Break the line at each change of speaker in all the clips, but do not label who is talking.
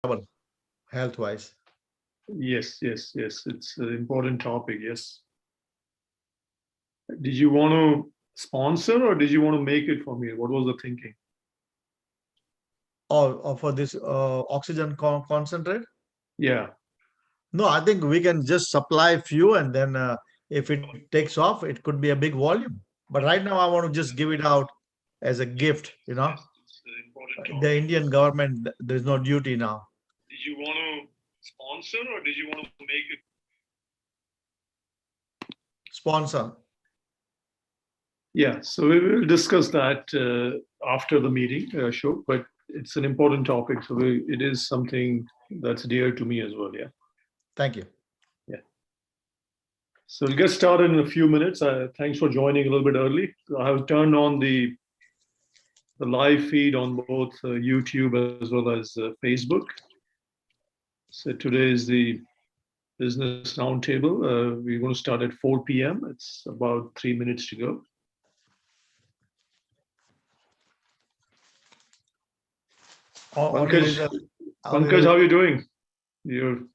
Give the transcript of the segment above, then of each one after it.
trouble health-wise.
Yes. It's an important topic. Yes. Did you want to sponsor or did you want to make it for me? What was the thinking?
Or for this oxygen concentrate?
Yeah.
No, I think we can just supply few, and then if it takes off, it could be a big volume. But right now, I want to just give it out as a gift.
It's an important topic.
The Indian government, there's no duty now.
Did you want to sponsor or did you want to make it?
Sponsor.
Yeah, so we will discuss that after the meeting, Ashok, but it's an important topic. So it is something that's dear to me as well. Yeah.
Thank you.
Yeah. So we'll get started in a few minutes. Thanks for joining a little bit early. I have turned on the live feed on both YouTube as well as Facebook. So today is the Business Roundtable. We're going to start at 4 p.m. It's about 3 minutes to go. Pankaj, how are you doing? You're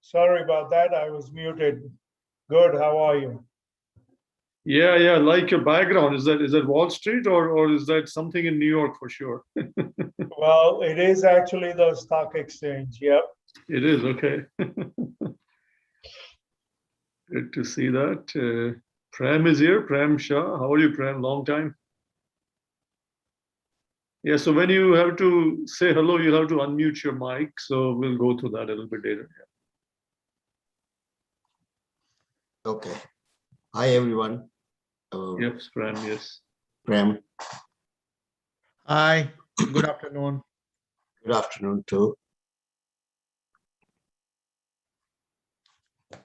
Sorry about that. I was muted. Good. How are you?
Yeah. I like your background. Is that Wall Street or is that something in New York for sure?
Well, it is actually the stock exchange. Yep.
It is, okay. Good to see that. Prem is here. Prem Shah. How are you, Prem? Long time. Yeah, so when you have to say hello, you'll have to unmute your mic. So we'll go through that a little bit later.
Okay. Hi, everyone.
Yes, Prem, yes.
Prem,
Hi. Good afternoon.
good afternoon too.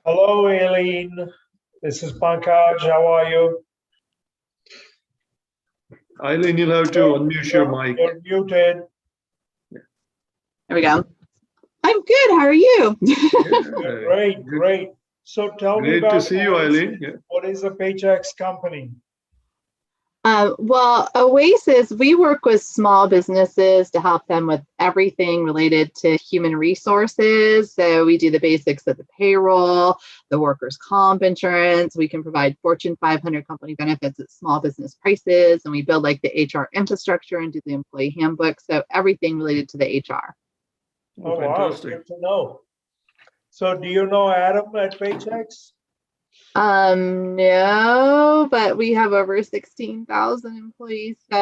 Hello, Eileen. This is Pankaj. How are you?
Eileen, you'll have to unmute your mic.
You're muted.
There we go. I'm good. How are you?
Great. So tell me
Great
about
to see you, Eileen. Yeah.
What is a Paychex company?
Well, Oasis, we work with small businesses to help them with everything related to human resources. So we do the basics of the payroll, the workers' comp insurance. We can provide Fortune 500 company benefits at small business prices. And we build like the HR infrastructure and do the employee handbook. So everything related to the HR.
Oh,
fantastic.
wow. Good to know. So do you know Adam at Paychex?
No, but we have over 16,000 employees. So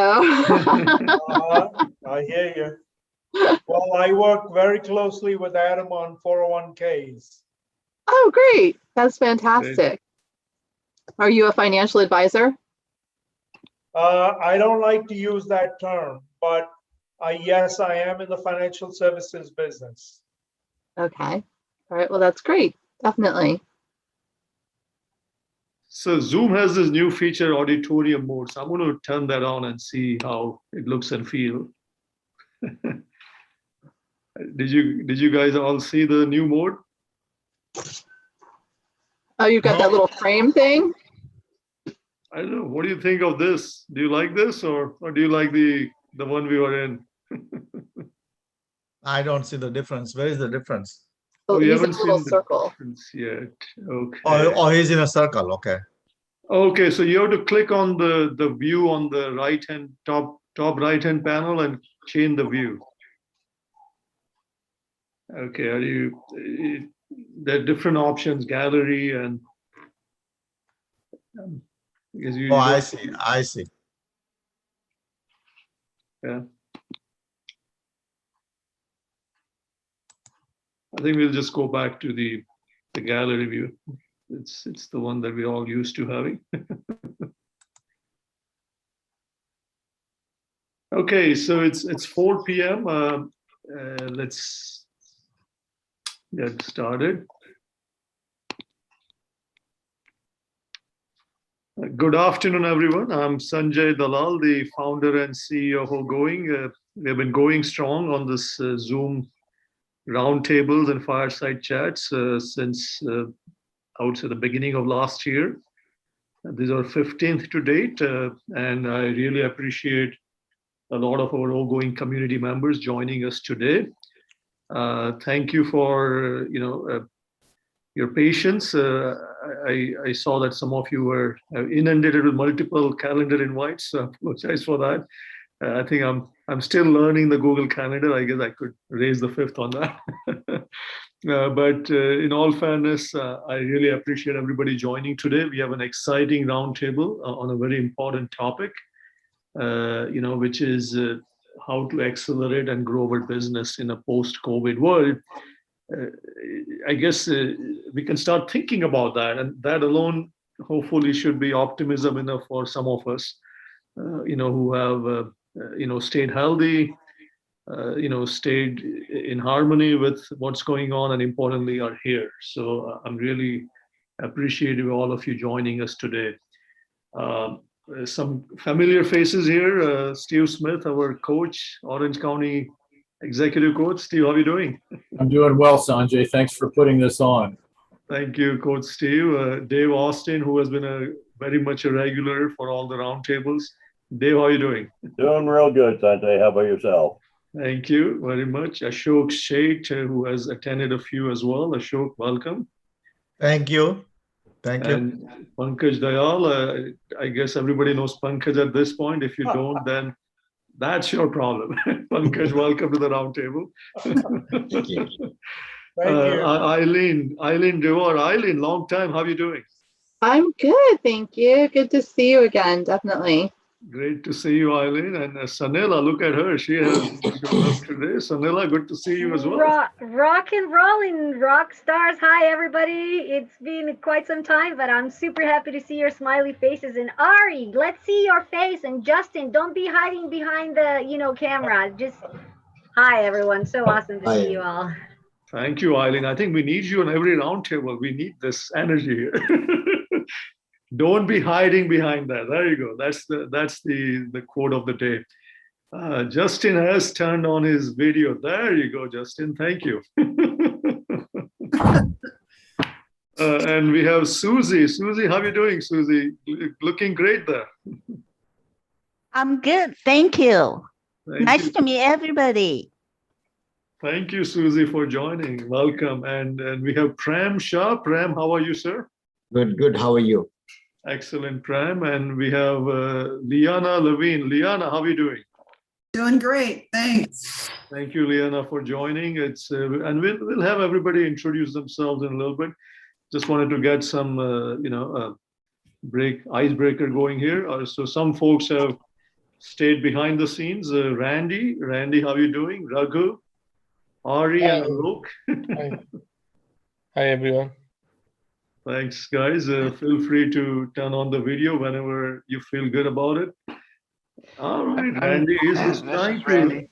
I hear you. Well, I work very closely with Adam on 401ks.
Oh, great. That's fantastic. Are you a financial advisor?
I don't like to use that term, but yes, I am in the financial services business.
Okay. All right. Well, that's great. Definitely.
So Zoom has this new feature, auditorium mode. So I'm going to turn that on and see how it looks and feel. Did you guys all see the new mode?
Oh, you've got that little frame thing?
I don't know. What do you think of this? Do you like this or do you like the one we were in?
I don't see the difference. Where is the difference?
Oh,
you
he's in
haven't
a little
seen the
circle.
difference yet. Okay.
Oh, he's in a circle. Okay.
Okay, so you have to click on the view on the top right hand panel and change the view. Okay, there are different options, gallery and
I see.
Yeah. I think we'll just go back to the gallery view. It's the one that we're all used to having. Okay, so it's 4 p.m. Let's get started. Good afternoon, everyone. I'm Sanjay Dalal, the founder and CEO of Going. We have been going strong on this Zoom roundtables and fireside chats since I would say the beginning of last year. These are 15th to date, and I really appreciate a lot of our ongoing community members joining us today. Thank you for your patience. I saw that some of you were inundated with multiple calendar invites, so I apologize for that. I think I'm still learning the Google Calendar. I guess I could raise the fifth on that. But in all fairness, I really appreciate everybody joining today. We have an exciting roundtable on a very important topic, which is how to accelerate and grow our business in a post-COVID world. I guess we can start thinking about that, and that alone hopefully should be optimism enough for some of us, who have stayed healthy, stayed in harmony with what's going on, and importantly are here. So I'm really appreciative of all of you joining us today. Some familiar faces here. Steve Smith, our coach, Orange County Executive Coach. Steve, how are you doing?
I'm doing well, Sanjay. Thanks for putting this on.
Thank you, Coach Steve. Dave Austin, who has been very much a regular for all the roundtables. Dave, how are you doing?
Doing real good, Sanjay. How about yourself?
Thank you very much. Ashok Sheth, who has attended a few as well. Ashok, welcome.
Thank you. Thank you.
And Pankaj Dayal, I guess everybody knows Pankaj at this point. If you don't, then that's your problem. Pankaj, welcome to the roundtable.
Thank you.
Thank you.
Eileen Dewer. Eileen, long time. How are you doing?
I'm good, thank you. Good to see you again, definitely.
Great to see you, Eileen. And Sanela, look at her. She has joined us today. Sanela, good to see you as well.
Rock and rolling, rock stars. Hi, everybody. It's been quite some time, but I'm super happy to see your smiley faces. And Ari, let's see your face. And Justin, don't be hiding behind the, camera. Just hi, everyone. So awesome to see you all.
Thank you, Eileen. I think we need you on every roundtable. We need this energy here. Don't be hiding behind that. There you go. That's the quote of the day. Justin has turned on his video. There you go, Justin. Thank you. And we have Susie. Susie, how are you doing, Susie? Looking great there.
I'm good. Thank you.
Nice
to meet everybody.
Thank you, Susie, for joining. Welcome. And we have Prem Shah. Prem, how are you, sir?
Good. How are you?
Excellent, Prem. And we have Liana Levine. Liana, how are you doing?
Doing great, thanks.
Thank you, Liana, for joining. And we'll have everybody introduce themselves in a little bit. Just wanted to get some, icebreaker going here. So some folks have stayed behind the scenes. Randy, how are you doing? Raghu, Ari, and Alok.
Hi, everyone.
Thanks, guys. Feel free to turn on the video whenever you feel good about it. All right, Randy is trying to.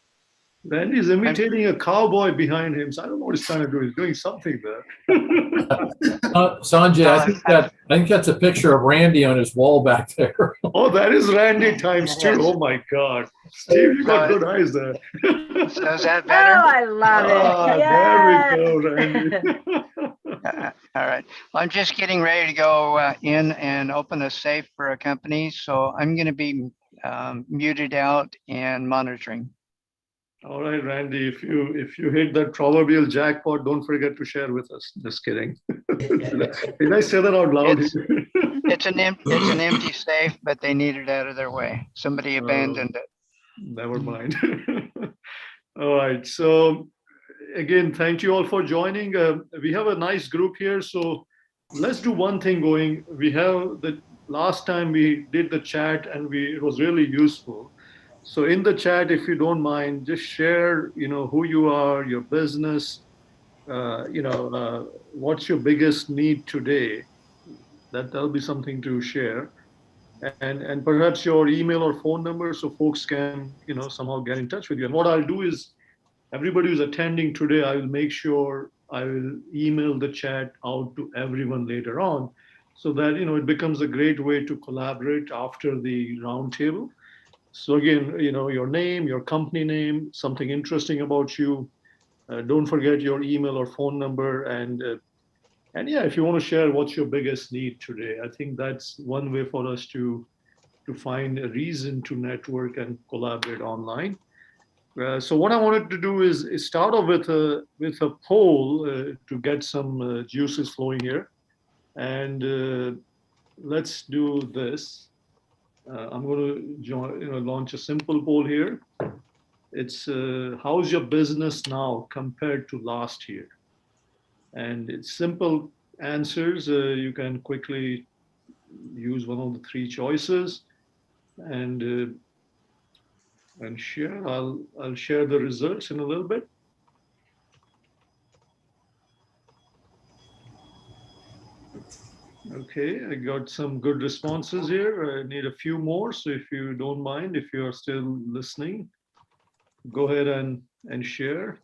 Randy is imitating a cowboy behind him, so I don't know what he's trying to do. He's doing something there.
Sanjay, I think that's a picture of Randy on his wall back there.
Oh, that is Randy times two. Oh my God, Steve, you got good eyes there.
So is that better?
Oh, I love it.
There we go, Randy.
All right. Well, I'm just getting ready to go in and open a safe for a company, so I'm going to be muted out and monitoring.
All right, Randy, if you hit that proverbial jackpot, don't forget to share with us. Just kidding. Did I say that out loud?
It's an empty safe, but they need it out of their way. Somebody abandoned it.
Never mind. All right. So again, thank you all for joining. We have a nice group here. So let's do one thing going. We have the last time we did the chat and it was really useful. So in the chat, if you don't mind, just share, who you are, your business, what's your biggest need today. That'll be something to share. And perhaps your email or phone number so folks can, somehow get in touch with you. And what I'll do is everybody who's attending today, I will make sure I will email the chat out to everyone later on so that, it becomes a great way to collaborate after the roundtable. So again, your name, your company name, something interesting about you. Don't forget your email or phone number, and And yeah, if you want to share what's your biggest need today, I think that's one way for us to find a reason to network and collaborate online. So what I wanted to do is start off with a poll to get some juices flowing here, and let's do this. I'm going to launch a simple poll here. It's how's your business now compared to last year? And it's simple answers. You can quickly use one of the three choices and share. I'll share the results in a little bit. Okay, I got some good responses here. I need a few more, so if you don't mind, if you are still listening, go ahead and share.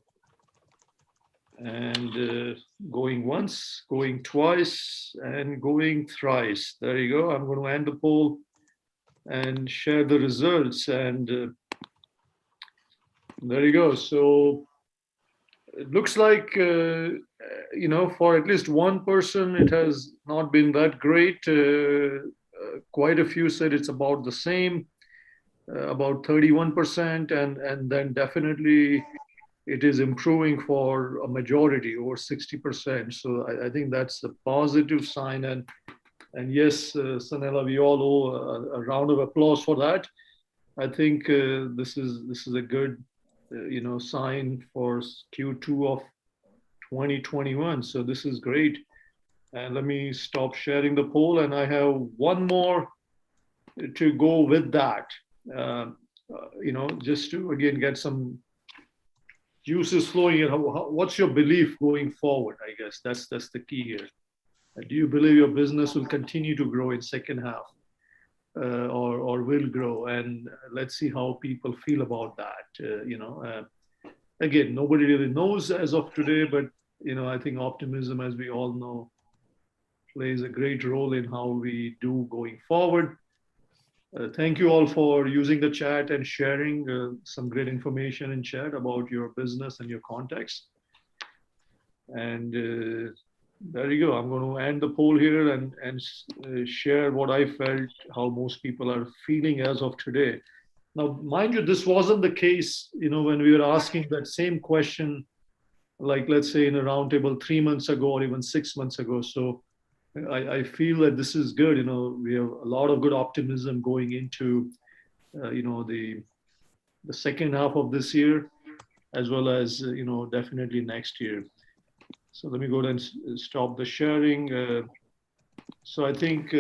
And going once, going twice, and going thrice. There you go. I'm going to end the poll and share the results. And there you go. So it looks like, for at least one person, it has not been that great. Quite a few said it's about the same, about 31%, and then definitely it is improving for a majority, over 60%. So I think that's a positive sign. And yes, Sanela, we all owe a round of applause for that. I think this is a good sign for Q2 of 2021. So this is great. And let me stop sharing the poll. And I have one more to go with that. Just to again get some juices flowing. What's your belief going forward? I guess that's the key here. Do you believe your business will continue to grow in second half, or will grow? And let's see how people feel about that. Again, nobody really knows as of today, but I think optimism, as we all know, plays a great role in how we do going forward. Thank you all for using the chat and sharing some great information in chat about your business and your context. And there you go. I'm going to end the poll here and share what I felt, how most people are feeling as of today. Now, mind you, this wasn't the case, when we were asking that same question, like let's say in a roundtable 3 months ago or even 6 months ago. So I feel that this is good. We have a lot of good optimism going into, the second half of this year, as well as, definitely next year. So let me go ahead and stop the sharing. So I think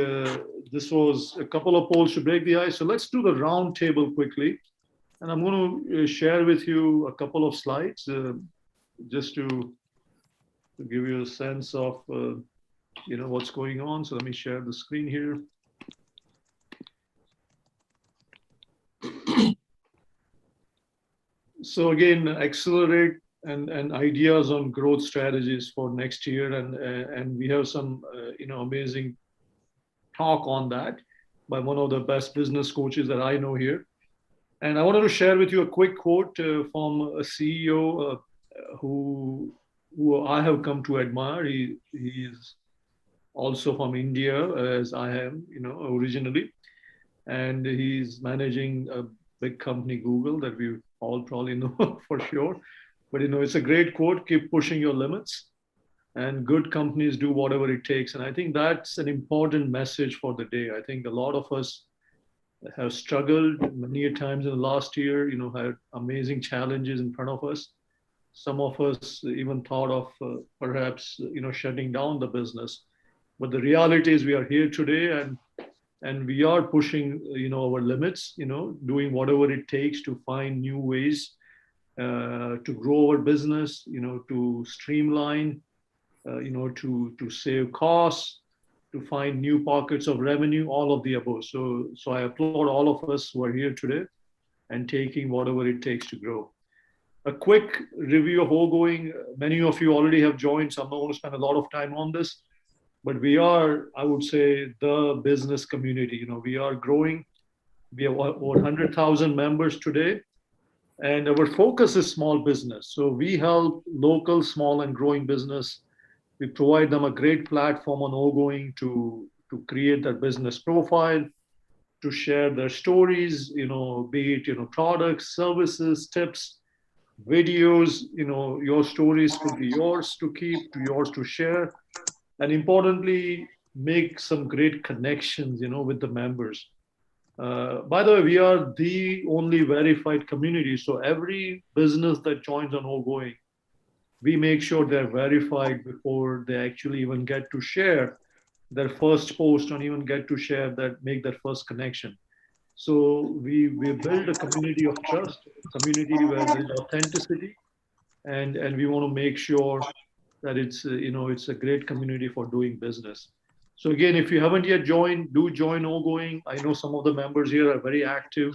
this was a couple of polls to break the ice. So let's do the roundtable quickly. And I'm going to share with you a couple of slides just to give you a sense of what's going on. So let me share the screen here. So again, accelerate and ideas on growth strategies for next year, and we have some amazing talk on that by one of the best business coaches that I know here. And I wanted to share with you a quick quote from a CEO who I have come to admire. He is also from India, as I am, originally. And he's managing a big company, Google, that we all probably know for sure. But, it's a great quote, keep pushing your limits. And good companies do whatever it takes. And I think that's an important message for the day. I think a lot of us have struggled many times in the last year, had amazing challenges in front of us. Some of us even thought of perhaps, shutting down the business. But the reality is we are here today and we are pushing, our limits, doing whatever it takes to find new ways to grow our business, to streamline, to save costs, to find new pockets of revenue, all of the above. So I applaud all of us who are here today and taking whatever it takes to grow. A quick review of ongoing. Many of you already have joined, so I'm not going to spend a lot of time on this. But we are, I would say, the business community. We are growing. We have over 100,000 members today. And our focus is small business. So we help local, small, and growing business We provide them a great platform on Ongoing to create their business profile, to share their stories, be it, products, services, tips, videos, your stories could be yours to keep, to yours to share. And importantly, make some great connections, with the members. By the way, we are the only verified community. So every business that joins on Ongoing, we make sure they're verified before they actually even get to share their first post or even get to make their first connection. So we build a community of trust, community where there's authenticity, and we want to make sure that it's a great community for doing business. So again, if you haven't yet joined, do join Ongoing. I know some of the members here are very active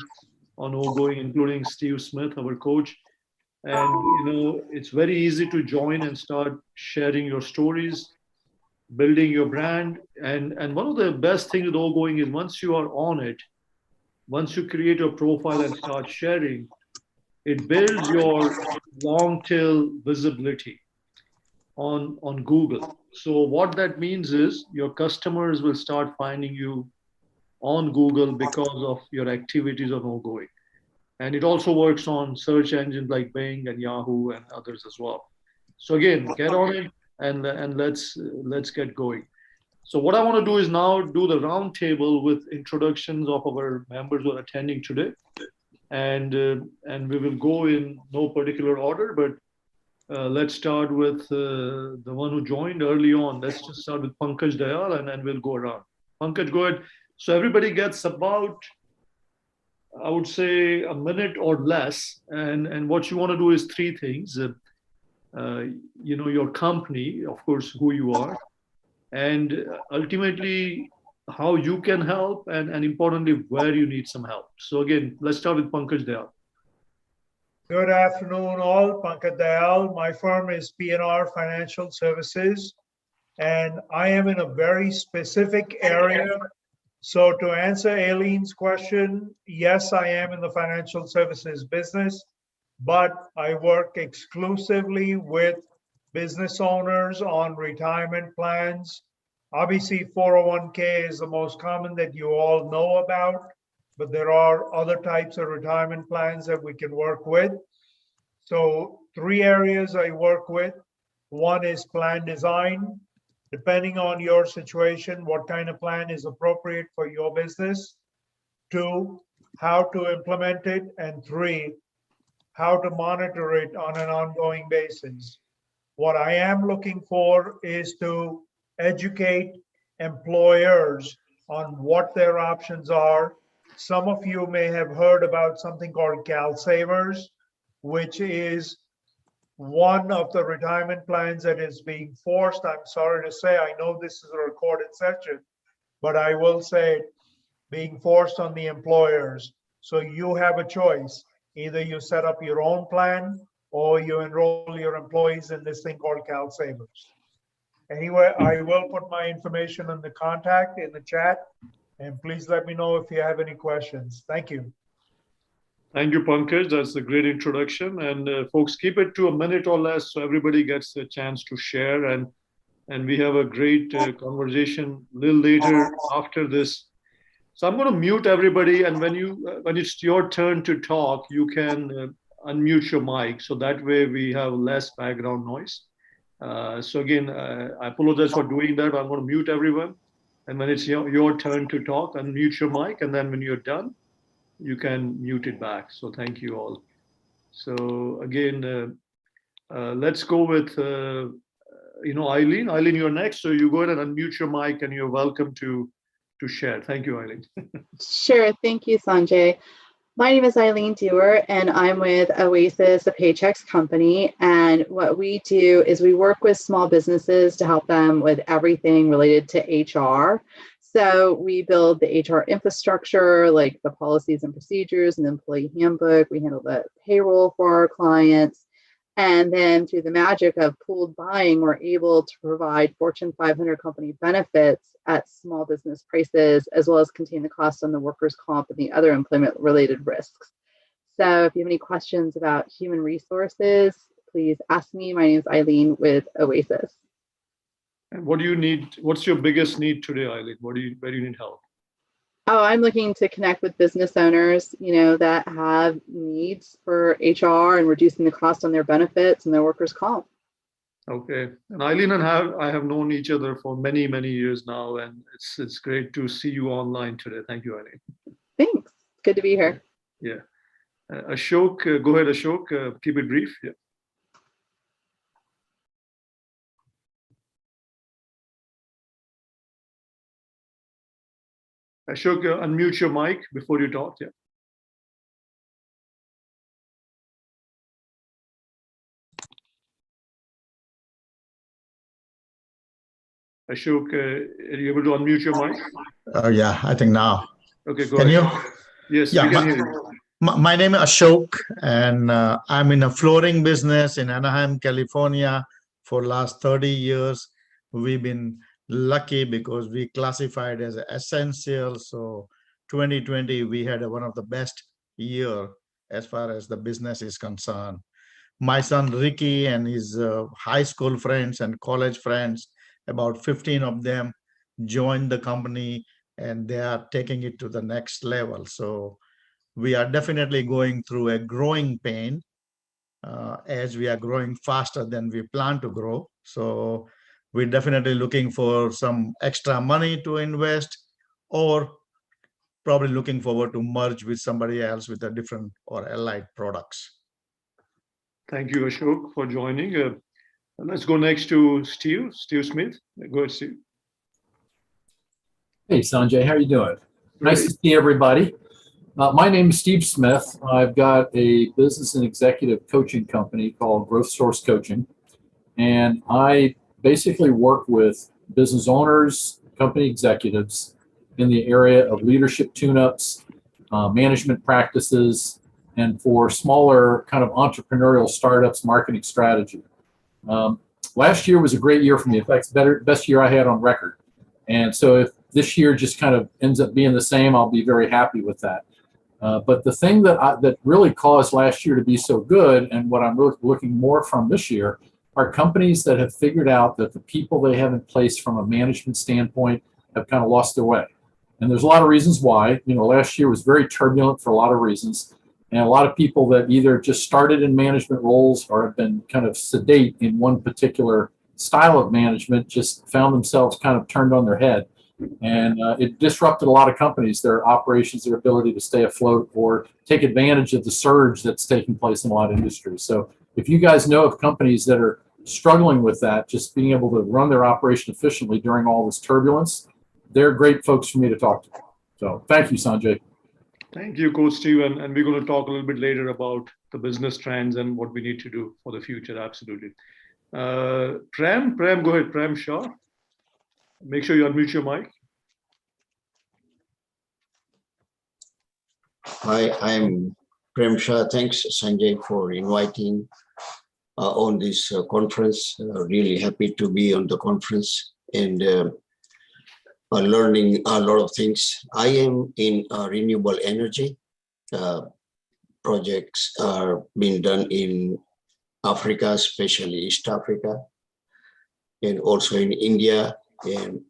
on Ongoing, including Steve Smith, our coach. And it's very easy to join and start sharing your stories, building your brand. And one of the best things with Ongoing is once you are on it, once you create your profile and start sharing, it builds your long tail visibility on Google. So what that means is your customers will start finding you on Google because of your activities on Ongoing. And it also works on search engines like Bing and Yahoo and others as well. So again, get on it and let's get going. So what I want to do is now do the roundtable with introductions of our members who are attending today. And we will go in no particular order, but let's start with the one who joined early on. Let's just start with Pankaj Dayal and then we'll go around. Pankaj, go ahead. So everybody gets about, I would say, a minute or less. And what you want to do is three things. Your company, of course, who you are, and ultimately how you can help, and importantly, where you need some help. So again, let's start with Pankaj Dayal.
Good afternoon, all. Pankaj Dayal. My firm is PNR Financial Services, and I am in a very specific area. So to answer Aileen's question, yes, I am in the financial services business, but I work exclusively with business owners on retirement plans. Obviously, 401k is the most common that you all know about, but there are other types of retirement plans that we can work with. So 3 areas I work with. One is plan design, depending on your situation, what kind of plan is appropriate for your business. 2, how to implement it. And 3, how to monitor it on an ongoing basis. What I am looking for is to educate employers on what their options are. Some of you may have heard about something called CalSavers, which is one of the retirement plans that is being forced. I'm sorry to say, I know this is a recorded session, but I will say it, being forced on the employers. So you have a choice. Either you set up your own plan or you enroll your employees in this thing called CalSavers. Anyway, I will put my information in the contact in the chat, and please let me know if you have any questions. Thank you.
Thank you, Pankaj. That's a great introduction. And folks, keep it to a minute or less so everybody gets a chance to share. And we have a great conversation a little later after this. So I'm going to mute everybody. And when it's your turn to talk, you can unmute your mic. So that way we have less background noise. So again, I apologize for doing that. I'm going to mute everyone. And when it's your turn to talk, unmute your mic. And then when you're done, you can mute it back. So thank you all. So again, let's go with, Eileen. Eileen, you're next. So you go ahead and unmute your mic and you're welcome to share. Thank you, Eileen.
Sure. Thank you, Sanjay. My name is Eileen Dewer, and I'm with Oasis, a Paychex company. And what we do is we work with small businesses to help them with everything related to HR. So we build the HR infrastructure, like the policies and procedures and the employee handbook. We handle the payroll for our clients. And then through the magic of pooled buying, we're able to provide Fortune 500 company benefits at small business prices, as well as contain the cost on the workers' comp and the other employment-related risks. So if you have any questions about human resources, please ask me. My name is Eileen with Oasis.
And what do you need? What's your biggest need today, Eileen? Where do you need help?
Oh, I'm looking to connect with business owners, that have needs for HR and reducing the cost on their benefits and their workers' comp.
Okay. And Eileen and I have known each other for many, many years now, and it's great to see you online today. Thank you, Eileen.
Thanks. Good to be here.
Yeah. Ashok, go ahead, Ashok. Keep it brief. Yeah. Ashok, unmute your mic before you talk. Yeah. Ashok, are you able to unmute your mic?
Yeah, I think now.
Okay, go
Can
ahead.
you?
Yes,
Yeah,
we can hear you.
My name is Ashok, and I'm in a flooring business in Anaheim, California for last 30 years. We've been lucky because we classified as essential. So 2020, we had one of the best year as far as the business is concerned. My son Ricky and his high school friends and college friends, about 15 of them joined the company, and they are taking it to the next level. So we are definitely going through a growing pain as we are growing faster than we plan to grow. So we're definitely looking for some extra money to invest, or probably looking forward to merge with somebody else with a different or allied products.
Thank you, Ashok, for joining. Let's go next to Steve Smith. Go ahead, Steve.
Hey, Sanjay, how are you doing?
Great.
Nice to see everybody. My name is Steve Smith. I've got a business and executive coaching company called Growth Source Coaching. And I basically work with business owners, company executives in the area of leadership tune-ups, management practices, and for smaller kind of entrepreneurial startups, marketing strategy. Last year was a great year for me. In fact, it's best year I had on record. And so if this year just kind of ends up being the same, I'll be very happy with that. But the thing that really caused last year to be so good, and what I'm looking more from this year, are companies that have figured out that the people they have in place from a management standpoint have kind of lost their way. And there's a lot of reasons why. Last year was very turbulent for a lot of reasons. And a lot of people that either just started in management roles or have been kind of sedate in one particular style of management just found themselves kind of turned on their head. And it disrupted a lot of companies, their operations, their ability to stay afloat or take advantage of the surge that's taking place in a lot of industries. So if you guys know of companies that are struggling with that, just being able to run their operation efficiently during all this turbulence, they're great folks for me to talk to. So thank you, Sanjay.
Thank you, Coach Steve. And we're going to talk a little bit later about the business trends and what we need to do for the future. Absolutely. Prem, go ahead, Prem Shah. Make sure you unmute your mic.
Hi, I'm Prem Shah. Thanks, Sanjay, for inviting on this conference. Really happy to be on the conference and learning a lot of things. I am in renewable energy. Projects are being done in Africa, especially East Africa, and also in India, and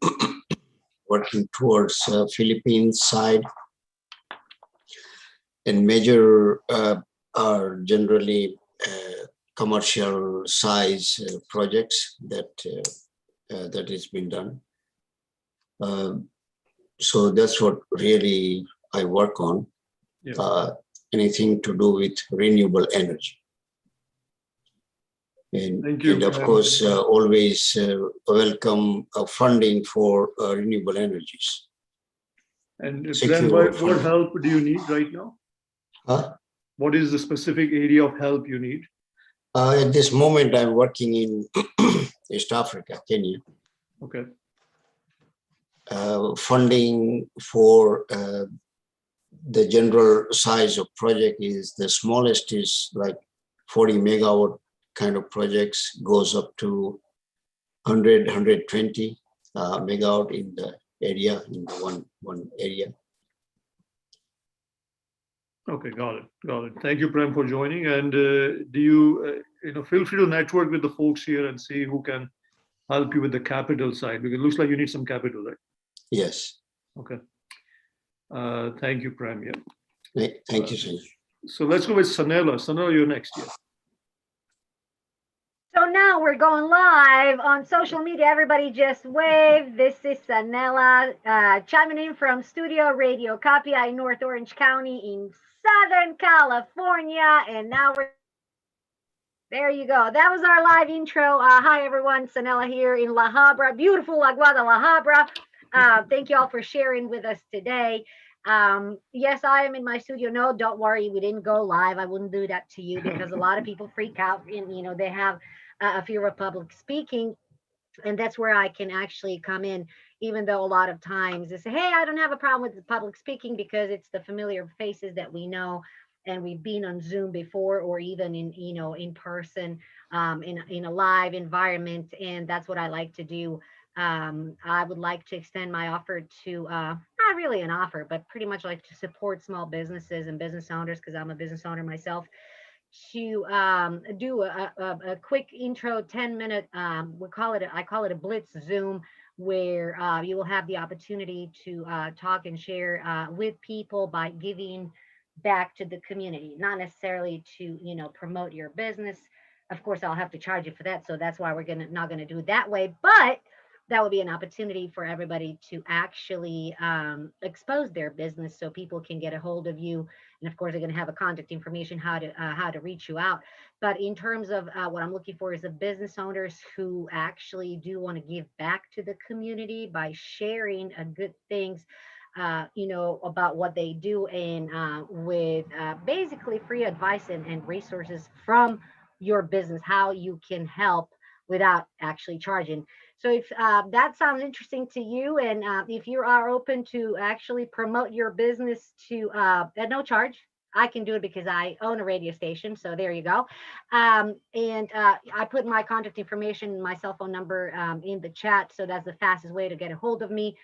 working towards Philippines side. And major are generally commercial size projects that has been done. So that's what really I work on. Yeah. Anything to do with renewable energy. And of course, always welcome funding for renewable energies.
And then what help do you need right now?
Huh?
What is the specific area of help you need?
At this moment, I'm working in East Africa, Kenya.
Okay.
Funding for the general size of project is the smallest is like 40 megawatt kind of projects, goes up to 100, 120 megawatt in the area, in the one area.
Okay, got it. Thank you, Prem, for joining. And do you, feel free to network with the folks here and see who can help you with the capital side? Because it looks like you need some capital, right?
Yes.
Okay. Thank you, Prem. Yeah.
Thank you, Sanjay.
So let's go with Sanela. Sanela, you're next. Yeah.
So now we're going live on social media. Everybody just wave. This is Sanela chiming in from Studio Radio Copy in North Orange County in Southern California. And now there you go. That was our live intro. Hi, everyone. Sanela here in La Habra, beautiful Aguada La Habra. Thank you all for sharing with us today. Yes, I am in my studio. No, don't worry. We didn't go live. I wouldn't do that to you because a lot of people freak out and, they have a fear of public speaking. And that's where I can actually come in, even though a lot of times they say, hey, I don't have a problem with the public speaking because it's the familiar faces that we know. And we've been on Zoom before, or even in person, in a live environment. And that's what I like to do. I would like to extend my offer to, not really an offer, but pretty much like to support small businesses and business owners, because I'm a business owner myself, to do a quick intro 10-minute, I call it a Blitz Zoom, where you will have the opportunity to talk and share with people by giving back to the community, not necessarily to promote your business. Of course, I'll have to charge you for that, so that's why we're not gonna do it that way, but that would be an opportunity for everybody to actually expose their business so people can get a hold of you. And of course, they're going to have a contact information, how to reach you out. But in terms of what I'm looking for is the business owners who actually do want to give back to the community by sharing good things, about what they do, and with basically free advice and resources from your business, how you can help without actually charging. So if that sounds interesting to you, and if you are open to actually promote your business to at no charge, I can do it because I own a radio station. So there you go. And I put my contact information, my cell phone number in the chat. So that's the fastest way to get a hold of me.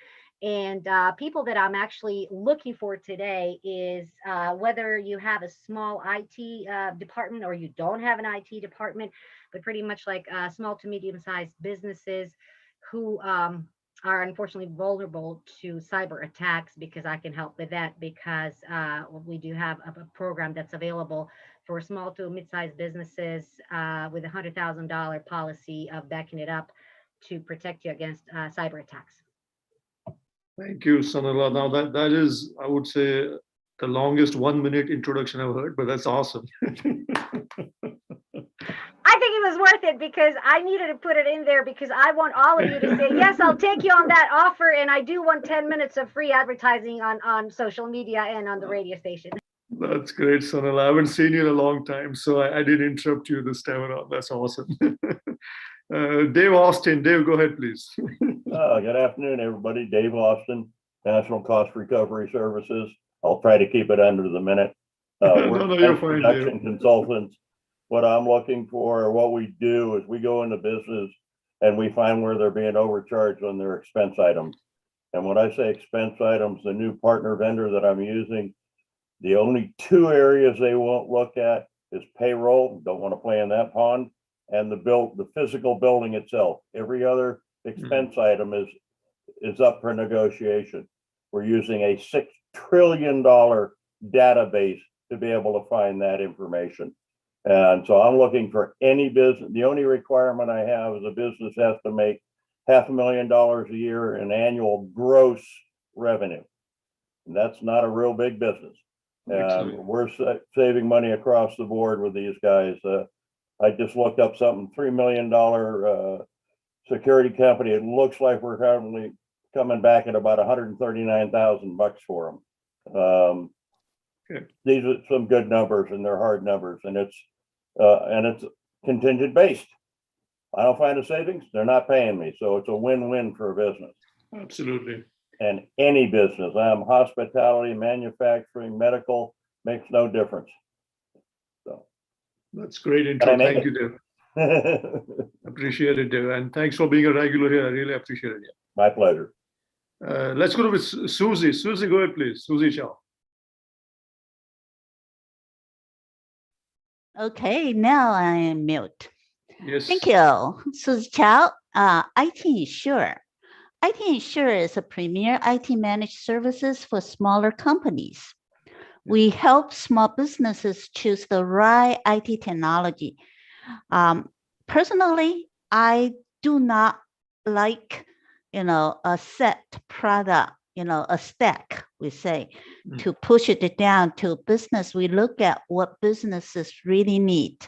And people that I'm actually looking for today is whether you have a small IT department or you don't have an IT department, but pretty much like small to medium-sized businesses who are unfortunately vulnerable to cyber attacks, because I can help with that, because we do have a program that's available for small to mid-sized businesses with a $100,000 policy of backing it up to protect you against cyber attacks.
Thank you, Sanela. Now that is, I would say, the longest 1-minute introduction I've heard, but that's awesome.
I think it was worth it because I needed to put it in there because I want all of you to say, yes, I'll take you on that offer. And I do want 10 minutes of free advertising on social media and on the radio station.
That's great, Sanela. I haven't seen you in a long time, so I didn't interrupt you this time around. That's awesome. Dave Austin. Dave, go ahead, please.
Good afternoon, everybody. Dave Austin, National Cost Recovery Services. I'll try to keep it under the minute.
No, you're fine,
production consultants. What I'm looking for, or what we do, is we go into business and we find where they're being overcharged on their expense items. And when I say expense items, the new partner vendor that I'm using, the only two areas they won't look at is payroll. Don't want to play in that pond. And the physical building itself. Every other expense item is up for negotiation. We're using a $6 trillion database to be able to find that information. And so I'm looking for any business. The only requirement I have is a business has to make $500,000 a year in annual gross revenue. And that's not a real big business. We're saving money across the board with these guys. I just looked up something, $3 million security company. It looks like we're currently coming back at about $139,000 for them. These are some good numbers, and they're hard numbers, and it's contingent based. I don't find a savings, they're not paying me, so it's a win-win for a business.
Absolutely.
And any business, hospitality, manufacturing, medical, makes no difference. So
that's great intro. Thank you, Dave. Appreciate it, Dave, and thanks for being a regular here. I really appreciate it.
My pleasure.
Let's go with Susie. Susie, go ahead, please. Susie Chow.
Okay, now I am mute.
Yes.
Thank you. Susie Chow, IT Insure. IT Insure is a premier IT managed services for smaller companies. We help small businesses choose the right IT technology. Personally, I do not like, a set product, a stack, we say, to push it down to business. We look at what businesses really need.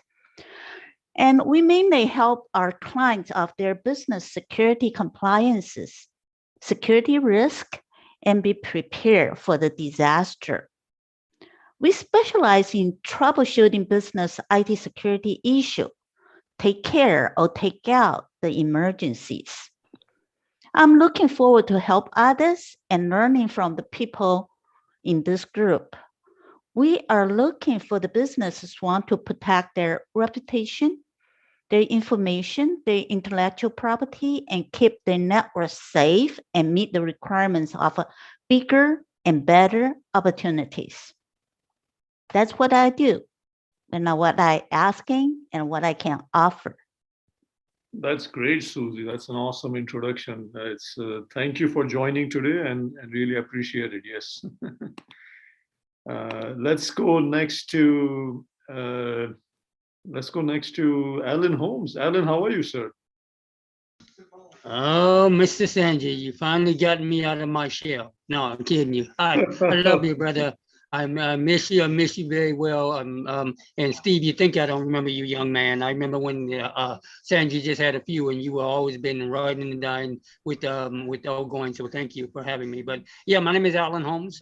And we mainly help our clients of their business security compliances, security risk, and be prepared for the disaster. We specialize in troubleshooting business IT security issue, take care or take out the emergencies. I'm looking forward to help others and learning from the people in this group. We are looking for the businesses who want to protect their reputation, their information, their intellectual property, and keep their network safe and meet the requirements of bigger and better opportunities. That's what I do, and what I'm asking and what I can offer.
That's great, Susie. That's an awesome introduction. It's thank you for joining today, and really appreciate it. Yes. Let's go next to Alan Holmes. Alan, how are you, sir?
Oh, Mr. Sanjay, you finally got me out of my shell. No, I'm kidding you. I love you, brother. I miss you. I miss you very well. And Steve, you think I don't remember you, young man. I remember when Sanjay just had a few, and you were always been riding and dying with outgoing. So thank you for having me. But yeah, my name is Alan Holmes.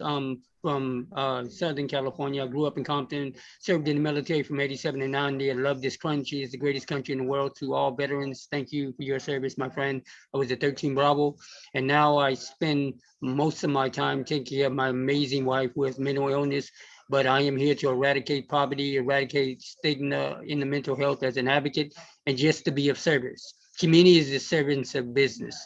From Southern California. I grew up in Compton, served in the military from 87 to 90. I love this country. It's the greatest country in the world. To all veterans, thank you for your service, my friend. I was a 13 Bravo, and now I spend most of my time taking care of my amazing wife with mental illness. But I am here to eradicate poverty, eradicate stigma in the mental health as an advocate, and just to be of service. Community is the servants of business,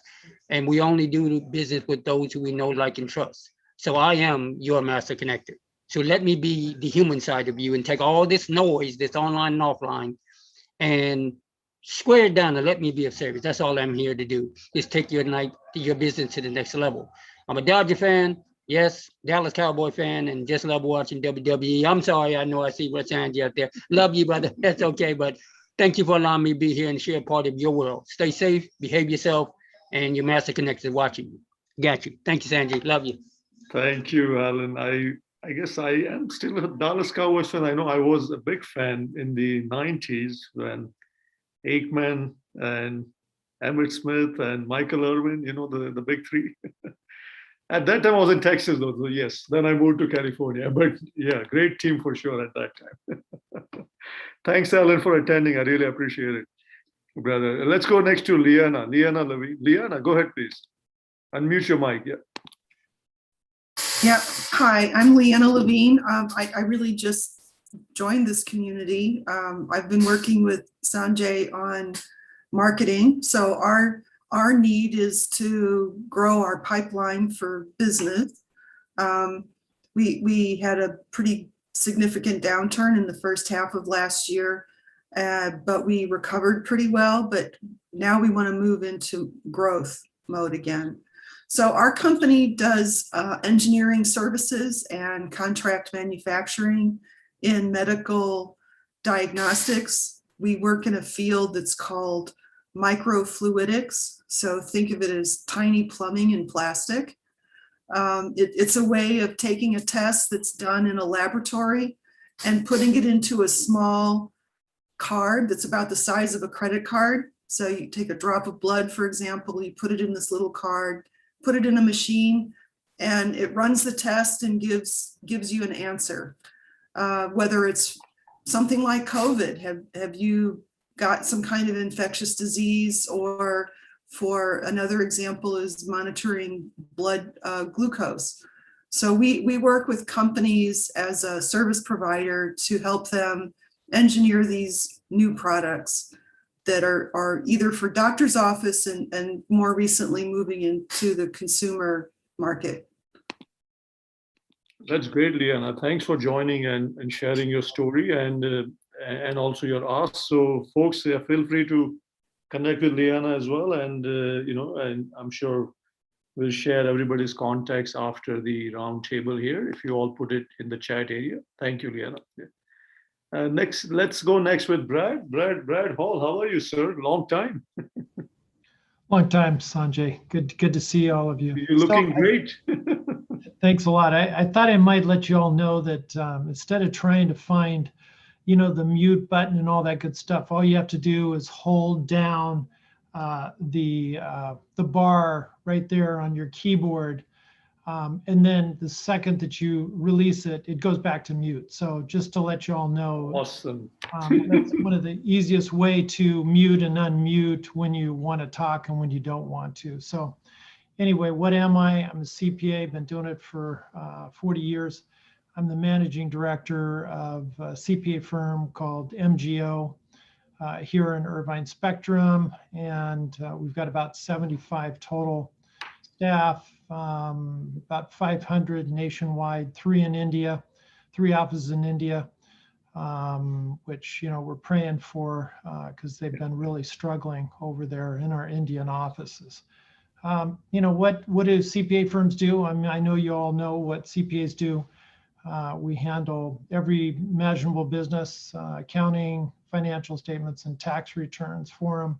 and we only do business with those who we know, like, and trust. So I am your master connector. So let me be the human side of you and take all this noise, this online and offline, and square it down and let me be of service. That's all I'm here to do, is take your business to the next level. I'm a Dodger fan, yes, Dallas Cowboy fan, and just love watching WWE. I'm sorry, I know I see what's Andy out there. Love you, brother. That's okay, but thank you for allowing me to be here and share part of your world. Stay safe, behave yourself, and your master connector is watching you. Got you. Thank you, Sanjay. Love you.
Thank you, Alan. I guess I am still a Dallas Cowboys fan. I know I was a big fan in the 90s when Aikman and Emmitt Smith and Michael Irvin, the big three. At that time, I was in Texas, though. So yes, then I moved to California. But yeah, great team for sure at that time. Thanks, Alan, for attending. I really appreciate it, brother. Let's go next to Liana Levine. Liana, go ahead, please. Unmute your mic. Yeah.
Yeah, hi, I'm Leanna Levine. I really just joined this community. I've been working with Sanjay on marketing. So our need is to grow our pipeline for business. We had a pretty significant downturn in the first half of last year, but we recovered pretty well. But now we want to move into growth mode again. So our company does engineering services and contract manufacturing in medical diagnostics. We work in a field that's called microfluidics. So think of it as tiny plumbing in plastic. It's a way of taking a test that's done in a laboratory and putting it into a small card that's about the size of a credit card. So you take a drop of blood, for example, you put it in this little card, put it in a machine, and it runs the test and gives you an answer. Whether it's something like COVID, have you got some kind of infectious disease, or for another example is monitoring blood glucose. So we work with companies as a service provider to help them engineer these new products that are either for doctor's office and more recently moving into the consumer market.
That's great, Liana. Thanks for joining and sharing your story and also your ask. So folks, feel free to connect with Liana as well, and and I'm sure we'll share everybody's contacts after the roundtable here. If you all put it in the chat area, thank you, Liana. Next, let's go next with Brad. Brad Hall, how are you, sir? Long time.
Long time, Sanjay. Good to see all of you.
You're looking great.
Thanks a lot. I thought I might let you all know that instead of trying to find, the mute button and all that good stuff, all you have to do is hold down the bar right there on your keyboard. And then the second that you release it, it goes back to mute. So just to let you all know,
awesome.
That's one of the easiest way to mute and unmute when you want to talk and when you don't want to. So anyway, what am I? I'm a CPA, been doing it for 40 years. I'm the managing director of a CPA firm called MGO here in Irvine Spectrum. And we've got about 75 total staff, about 500 nationwide, 3 in India, 3 offices in India, which, we're praying for because they've been really struggling over there in our Indian offices. What do CPA firms do? I mean, I know you all know what CPAs do. We handle every imaginable business, accounting, financial statements, and tax returns for them.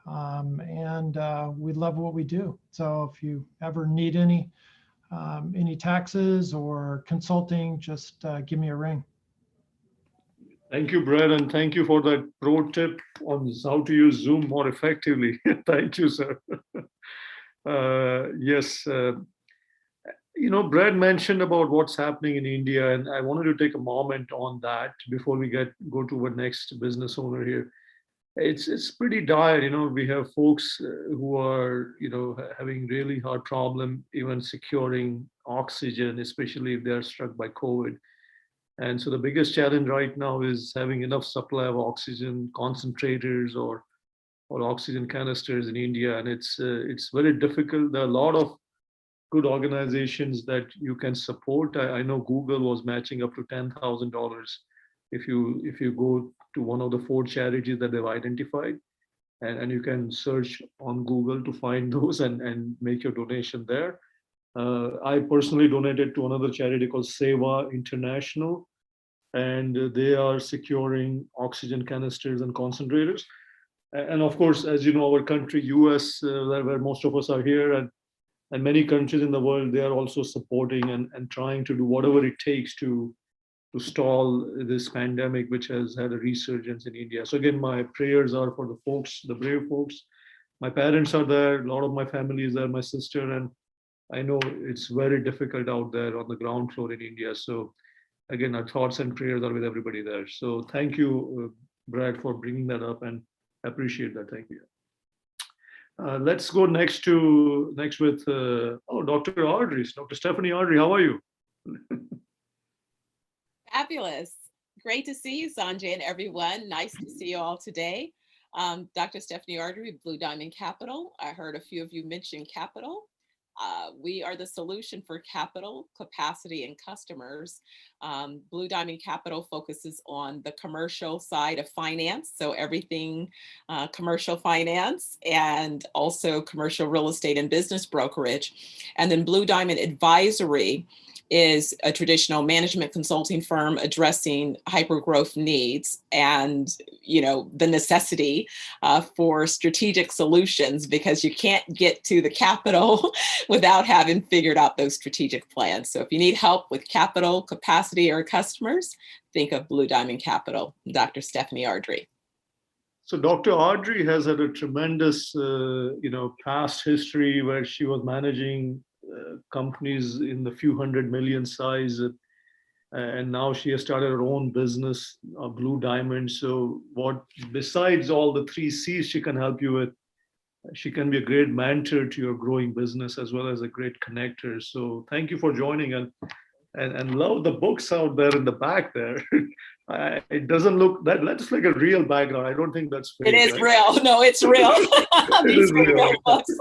And we love what we do. So if you ever need any taxes or consulting, just give me a ring.
Thank you, Brad, and thank you for that pro tip on how to use Zoom more effectively. Thank you, sir. Yes, Brad mentioned about what's happening in India, and I wanted to take a moment on that before we go to our next business owner here. It's pretty dire. We have folks who are, having really hard problem even securing oxygen, especially if they're struck by COVID. And so the biggest challenge right now is having enough supply of oxygen concentrators or oxygen canisters in India. And it's very difficult. There are a lot of good organizations that you can support. I know Google was matching up to $10,000 if you go to one of the 4 charities that they've identified, and you can search on Google to find those and make your donation there. I personally donated to another charity called Seva International, and they are securing oxygen canisters and concentrators. And of course, as you know, our country, US, where most of us are here, and many countries in the world, they are also supporting and trying to do whatever it takes to stall this pandemic, which has had a resurgence in India. So again, my prayers are for the folks, the brave folks. My parents are there, a lot of my family is there, my sister, and I know it's very difficult out there on the ground floor in India. So again, our thoughts and prayers are with everybody there. So thank you, Brad, for bringing that up, and I appreciate that. Thank you. Let's go next with Dr. Audrey, Dr. Stephanie Audrey. How are you?
Fabulous. Great to see you, Sanjay, and everyone. Nice to see you all today. Dr. Stephanie Audrey, Blu Diamond Capital. I heard a few of you mention capital. We are the solution for capital, capacity, and customers. Blu Diamond Capital focuses on the commercial side of finance, so everything commercial finance, and also commercial real estate and business brokerage. And then Blu Diamond Advisory is a traditional management consulting firm addressing hypergrowth needs and, the necessity for strategic solutions, because you can't get to the capital without having figured out those strategic plans. So if you need help with capital, capacity, or customers, think of Blu Diamond Capital. Dr. Stephanie Audrey.
So Dr. Audrey has had a tremendous, past history where she was managing companies in the few hundred million size, and now she has started her own business, Blu Diamond. So besides all the 3 C's she can help you with, she can be a great mentor to your growing business as well as a great connector. So thank you for joining, and love the books out there in the back there. It doesn't look that looks like a real background. I don't think that's fake.
It is
right?
real. No, it's real. These are real books.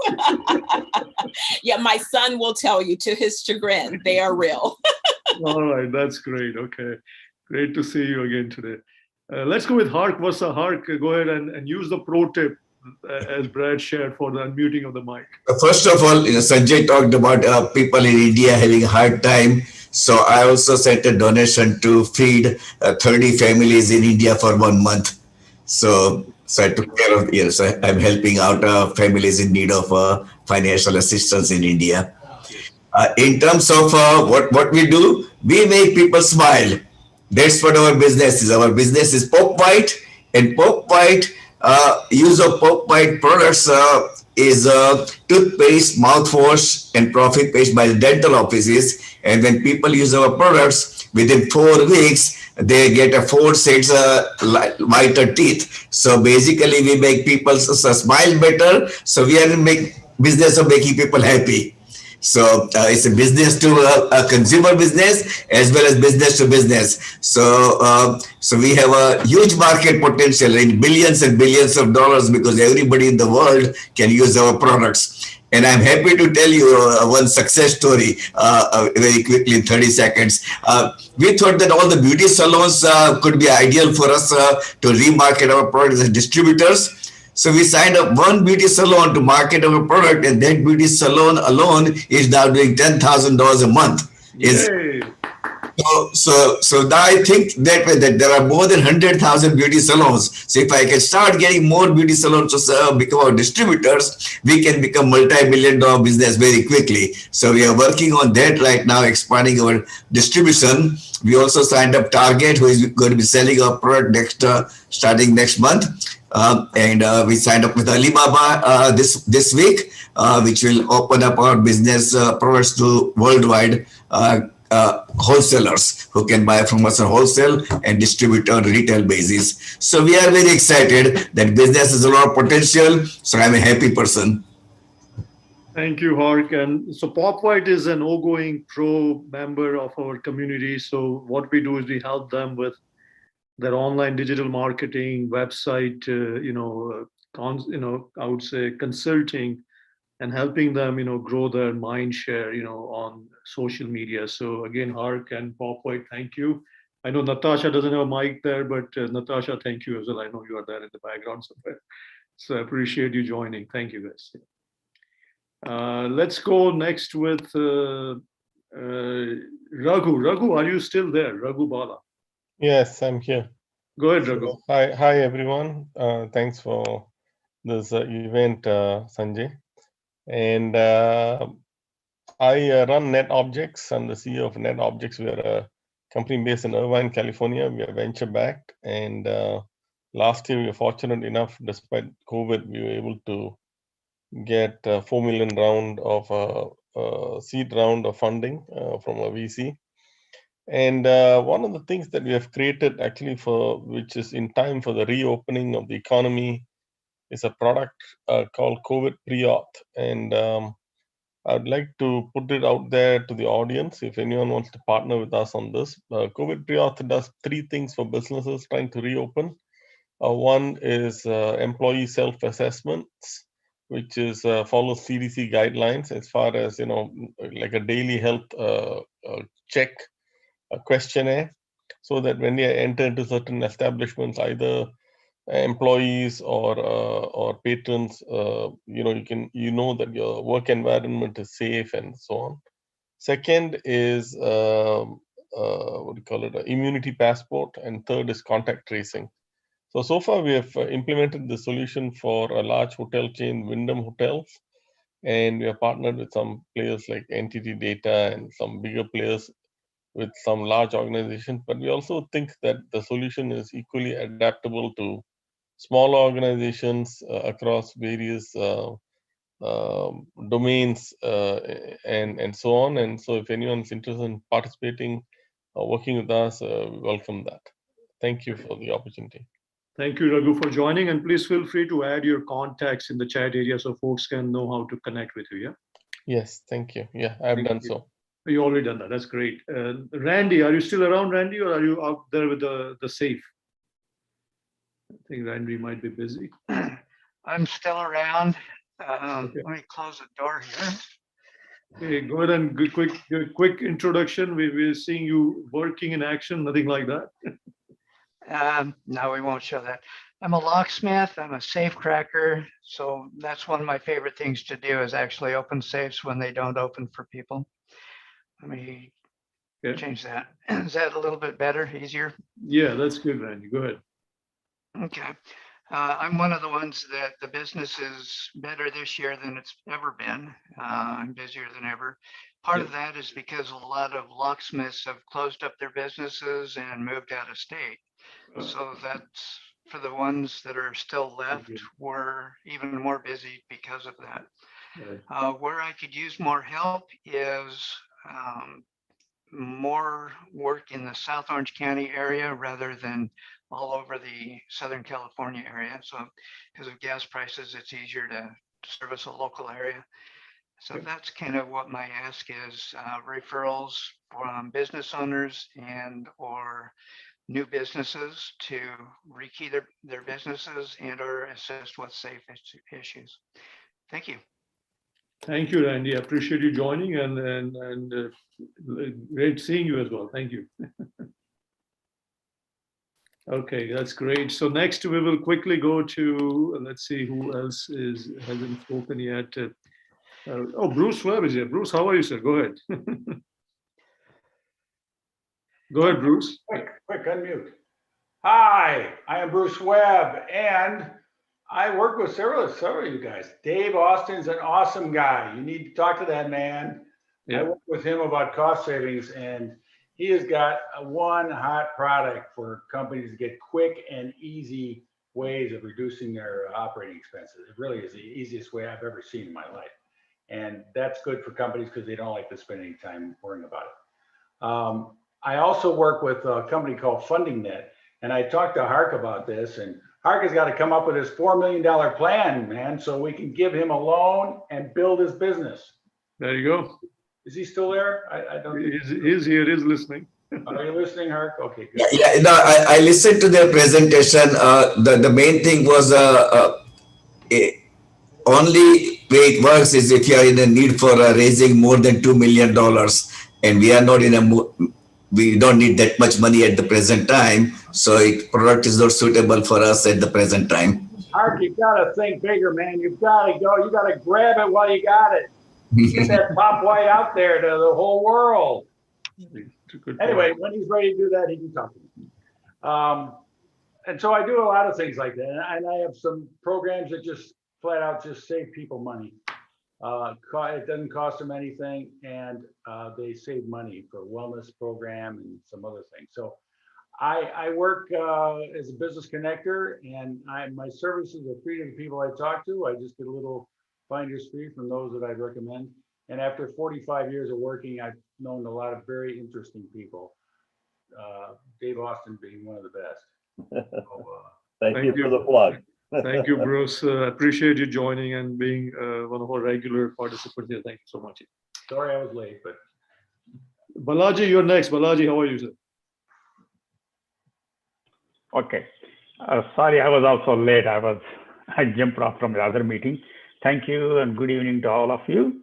Yeah, my son will tell you, to his chagrin, they are real.
All right, that's great. Okay, great to see you again today. Let's go with Hark. What's a Hark? Go ahead and use the pro tip. as Brad shared, for the unmuting of the mic.
First of all, Sanjay talked about people in India having a hard time. So I also sent a donation to feed 30 families in India for 1 month. So I took care of, yes, I'm helping out families in need of financial assistance in India. In terms of what we do, we make people smile. That's what our business is. Our business is Popwhite, and Popwhite, use of Popwhite products is toothpaste, mouthwash, and profit paste by the dental offices. And when people use our products, within 4 weeks, they get a 4 sets whiter teeth. So basically, we make people smile better. So we are in business of making people happy. So it's a business to a consumer business as well as business to business. So we have a huge market potential in billions and billions of dollars because everybody in the world can use our products. And I'm happy to tell you one success story very quickly in 30 seconds. We thought that all the beauty salons could be ideal for us to remarket our products as distributors. So we signed up one beauty salon to market our product, and that beauty salon alone is now doing $10,000 a month. So now I think that there are more than 100,000 beauty salons. So if I can start getting more beauty salons to become our distributors, we can become multi-million-dollar business very quickly. So we are working on that right now, expanding our distribution. We also signed up Target, who is going to be selling our product starting next month. And we signed up with Alibaba this week, which will open up our business products to worldwide wholesalers who can buy from us on wholesale and distribute on retail basis. So we are very excited that business has a lot of potential. So I'm a happy person.
Thank you, Hark. And so Popwhite is an ongoing pro member of our community. So what we do is we help them with their online digital marketing, website, I would say consulting, and helping them, grow their mind share, on social media. So again, Hark and Popwhite, thank you. I know Natasha doesn't have a mic there, but Natasha, thank you as well. I know you are there in the background somewhere. So I appreciate you joining. Thank you, guys. Let's go next with Raghu. Raghu, are you still there? Raghu Bala.
Yes, I'm here.
Go ahead, Raghu.
Hi, everyone. Thanks for this event, Sanjay. And I run NetObjects. I'm the CEO of NetObjects. We are a company based in Irvine, California. We are venture backed. And last year, we were fortunate enough, despite COVID, we were able to get a $4 million round of seed round of funding from a VC. And one of the things that we have created actually which is in time for the reopening of the economy, is a product called COVID Pre-Auth. And I'd like to put it out there to the audience if anyone wants to partner with us on this. COVID Pre-Auth does 3 things for businesses trying to reopen. One is employee self-assessments, which is follows CDC guidelines as far as, like a daily health check, a questionnaire, so that when they enter into certain establishments, either employees or patrons, you know that your work environment is safe and so on. Second is immunity passport, and third is contact tracing. So far we have implemented the solution for a large hotel chain, Wyndham Hotels, and we have partnered with some players like Entity Data and some bigger players with some large organizations. But we also think that the solution is equally adaptable to small organizations across various domains and so on. And so if anyone's interested in participating or working with us, we welcome that. Thank you for the opportunity.
Thank you, Raghu, for joining. And please feel free to add your contacts in the chat area so folks can know how to connect with you. Yeah.
Yes, thank you. Yeah, I've done so.
You already done that. That's great. Randy, are you still around, Randy, or are you out there with the safe? I think Randy might be busy.
I'm still around. Okay. Let me close the door here.
Okay, go ahead and quick introduction. We're seeing you working in action, nothing like that.
No, we won't show that. I'm a locksmith. I'm a safe cracker. So that's one of my favorite things to do is actually open safes when they don't open for people. Let me change that. Is that a little bit better, easier?
Yeah, that's good, Randy. Go ahead.
Okay. I'm one of the ones that the business is better this year than it's ever been. I'm busier than ever. Part of that is because a lot of locksmiths have closed up their businesses and moved out of state. So that's for the ones that are still left, we're even more busy because of that. Where I could use more help is more work in the South Orange County area rather than all over the Southern California area. So because of gas prices, it's easier to service a local area. So that's kind of what my ask is, referrals from business owners and or new businesses to rekey their businesses and or assist with safe issues. Thank you.
Thank you, Randy. I appreciate you joining and great seeing you as well. Thank you. Okay, that's great. So next we will quickly go to, let's see who else hasn't spoken yet. Oh, Bruce Webb is here. Bruce, how are you, sir? Go ahead. Go ahead, Bruce.
Quick unmute. Hi, I am Bruce Webb, and I work with several of you guys. Dave Austin's an awesome guy. You need to talk to that man. I work with him about cost savings, and he has got one hot product for companies to get quick and easy ways of reducing their operating expenses. It really is the easiest way I've ever seen in my life. And that's good for companies because they don't like to spend any time worrying about it. I also work with a company called FundingNet, and I talked to Hark about this, and Hark has got to come up with his $4 million plan, man, so we can give him a loan and build his business.
There you go.
Is he still there? I don't think
he's here, he's listening.
Are you listening, Hark? Okay, good.
Yeah, no, I listened to their presentation. The main thing was only way it works is if you are in a need for raising more than $2 million, and we are not in a we don't need that much money at the present time, so product is not suitable for us at the present time.
Hark, you gotta think bigger, man. You've got to go. You got to grab it while you got it. Get that Popwhite out there to the whole world. Anyway, when he's ready to do that, he can talk to me. And so I do a lot of things like that, and I have some programs that just flat out just save people money. It doesn't cost them anything, and they save money for a wellness program and some other things. So I work as a business connector, and my services are free to the people I talk to. I just get a little finder's fee from those that I recommend. And after 45 years of working, I've known a lot of very interesting people, Dave Austin being one of the best. So,
Thank you for the plug.
Thank you, Bruce. I appreciate you joining and being one of our regular participants here. Thank you so much.
Sorry I was late, but.
Balaji, you're next. Balaji, how are you, sir?
Okay. Sorry, I was also late. I jumped off from the other meeting. Thank you and good evening to all of you.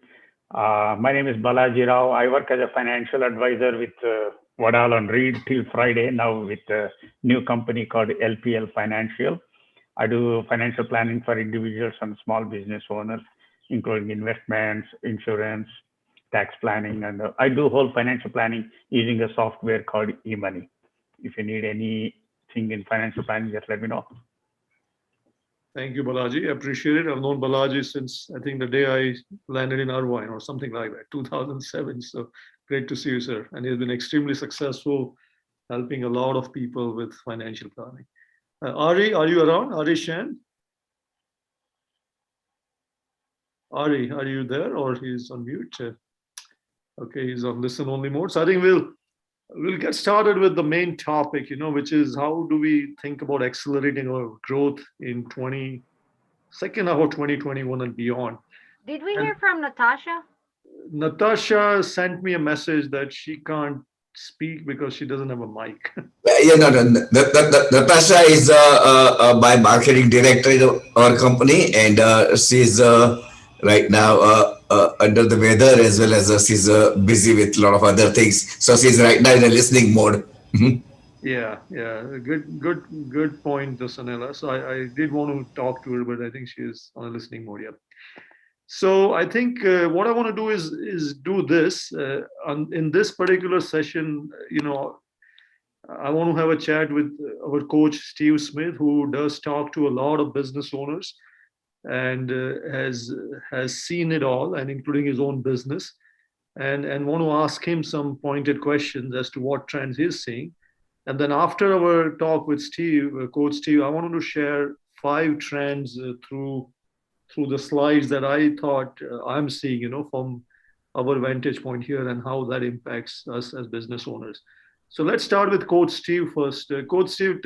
My name is Balaji Rao. I work as a financial advisor with Waddell Reed till Friday, now with a new company called LPL Financial. I do financial planning for individuals and small business owners, including investments, insurance, tax planning, and I do whole financial planning using a software called eMoney. If you need anything in financial planning, just let me know.
Thank you, Balaji. I appreciate it. I've known Balaji since I think the day I landed in Irvine or something like that, 2007. So great to see you, sir. And he's been extremely successful helping a lot of people with financial planning. Ari, are you around? Ari Shan? Ari, are you there or he's on mute? Okay, he's on listen only mode. So I think we'll get started with the main topic, which is how do we think about accelerating our growth in second half of 2021 and beyond.
Did we hear from Natasha?
Natasha sent me a message that she can't speak because she doesn't have a mic.
Yeah, no. Natasha is my marketing director in our company, and she's right now under the weather, as well as she's busy with a lot of other things. So she's right now in a listening mode.
Yeah, yeah, good point, Sanela. So I did want to talk to her, but I think she is on a listening mode. Yeah. So I think what I want to do is do this in this particular session. I want to have a chat with our coach Steve Smith, who does talk to a lot of business owners and has seen it all, and including his own business, and want to ask him some pointed questions as to what trends he's seeing. And then after our talk with Steve, Coach Steve, I wanted to share 5 trends through the slides that I thought I'm seeing, from our vantage point here and how that impacts us as business owners. So let's start with Coach Steve first. Coach Steve,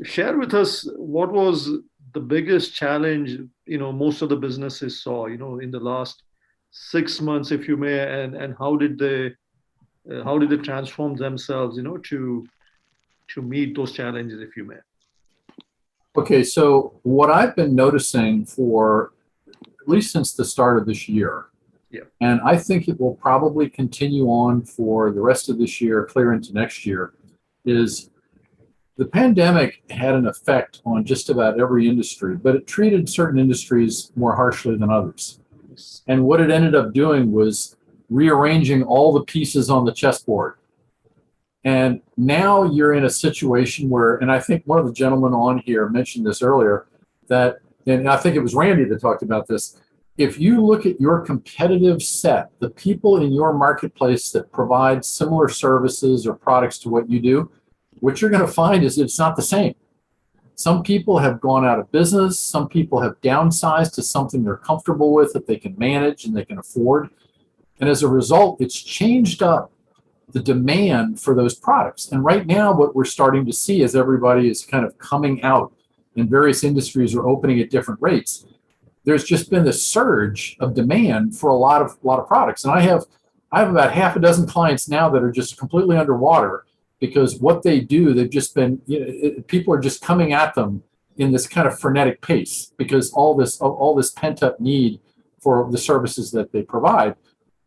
share with us what was the biggest challenge, most of the businesses saw, in the last 6 months, if you may, and how did they transform themselves, to meet those challenges, if you may.
Okay, so what I've been noticing for at least since the start of this year, and I think it will probably continue on for the rest of this year, clear into next year, is the pandemic had an effect on just about every industry, but it treated certain industries more harshly than others. And what it ended up doing was rearranging all the pieces on the chessboard. And now you're in a situation where, and I think one of the gentlemen on here mentioned this earlier, that, and I think it was Randy that talked about this, if you look at your competitive set, the people in your marketplace that provide similar services or products to what you do, what you're going to find is it's not the same. Some people have gone out of business. Some people have downsized to something they're comfortable with, that they can manage and they can afford. And as a result, it's changed up the demand for those products. And right now, what we're starting to see as everybody is kind of coming out and various industries are opening at different rates, there's just been this surge of demand for a lot of products. And I have about half a dozen clients now that are just completely underwater because what they do, they've just been, people are just coming at them in this kind of frenetic pace because all this pent up need for the services that they provide.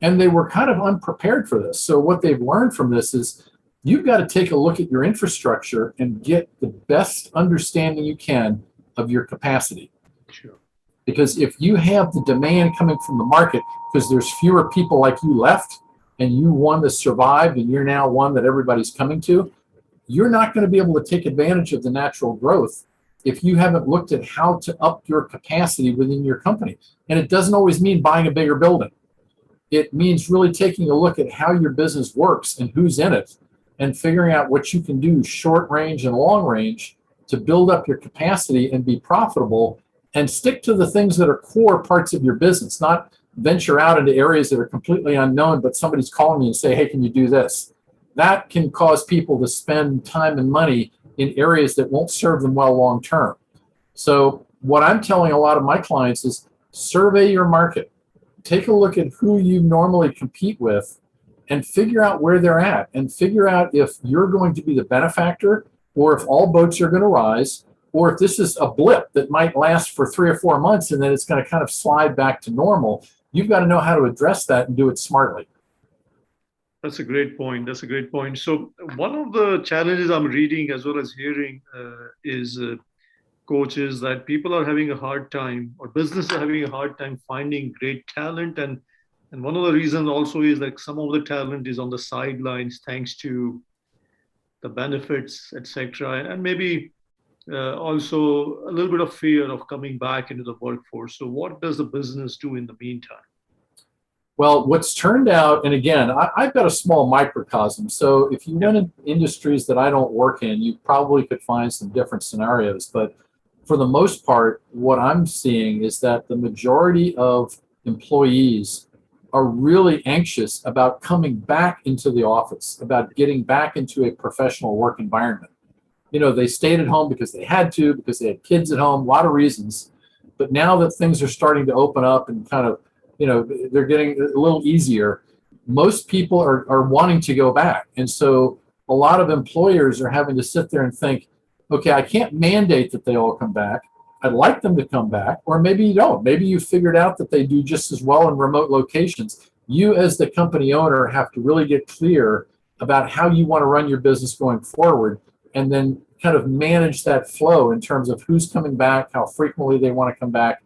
And they were kind of unprepared for this. So what they've learned from this is you've got to take a look at your infrastructure and get the best understanding you can of your capacity.
Sure.
Because if you have the demand coming from the market, because there's fewer people like you left, and you one that survived, and you're now one that everybody's coming to, you're not going to be able to take advantage of the natural growth if you haven't looked at how to up your capacity within your company. And it doesn't always mean buying a bigger building. It means really taking a look at how your business works and who's in it, and figuring out what you can do short range and long range to build up your capacity and be profitable, and stick to the things that are core parts of your business, not venture out into areas that are completely unknown, but somebody's calling you and say, hey, can you do this? That can cause people to spend time and money in areas that won't serve them well long term. So what I'm telling a lot of my clients is survey your market. Take a look at who you normally compete with and figure out where they're at, and figure out if you're going to be the benefactor or if all boats are going to rise, or if this is a blip that might last for 3 or 4 months and then it's going to kind of slide back to normal. You've got to know how to address that and do it smartly.
That's a great point. That's a great point. So one of the challenges I'm reading as well as hearing is coaches that people are having a hard time, or businesses are having a hard time finding great talent. And one of the reasons also is that some of the talent is on the sidelines thanks to the benefits, etc. And maybe also a little bit of fear of coming back into the workforce. So what does the business do in the meantime?
Well, what's turned out, and again, I've got a small microcosm. So if you went in industries that I don't work in, you probably could find some different scenarios. But for the most part, what I'm seeing is that the majority of employees are really anxious about coming back into the office, about getting back into a professional work environment. They stayed at home because they had to, because they had kids at home, a lot of reasons. But now that things are starting to open up and kind of, they're getting a little easier, most people are wanting to go back. And so a lot of employers are having to sit there and think, okay, I can't mandate that they all come back. I'd like them to come back, or maybe you don't. Maybe you figured out that they do just as well in remote locations. You as the company owner have to really get clear about how you want to run your business going forward, and then kind of manage that flow in terms of who's coming back, how frequently they want to come back.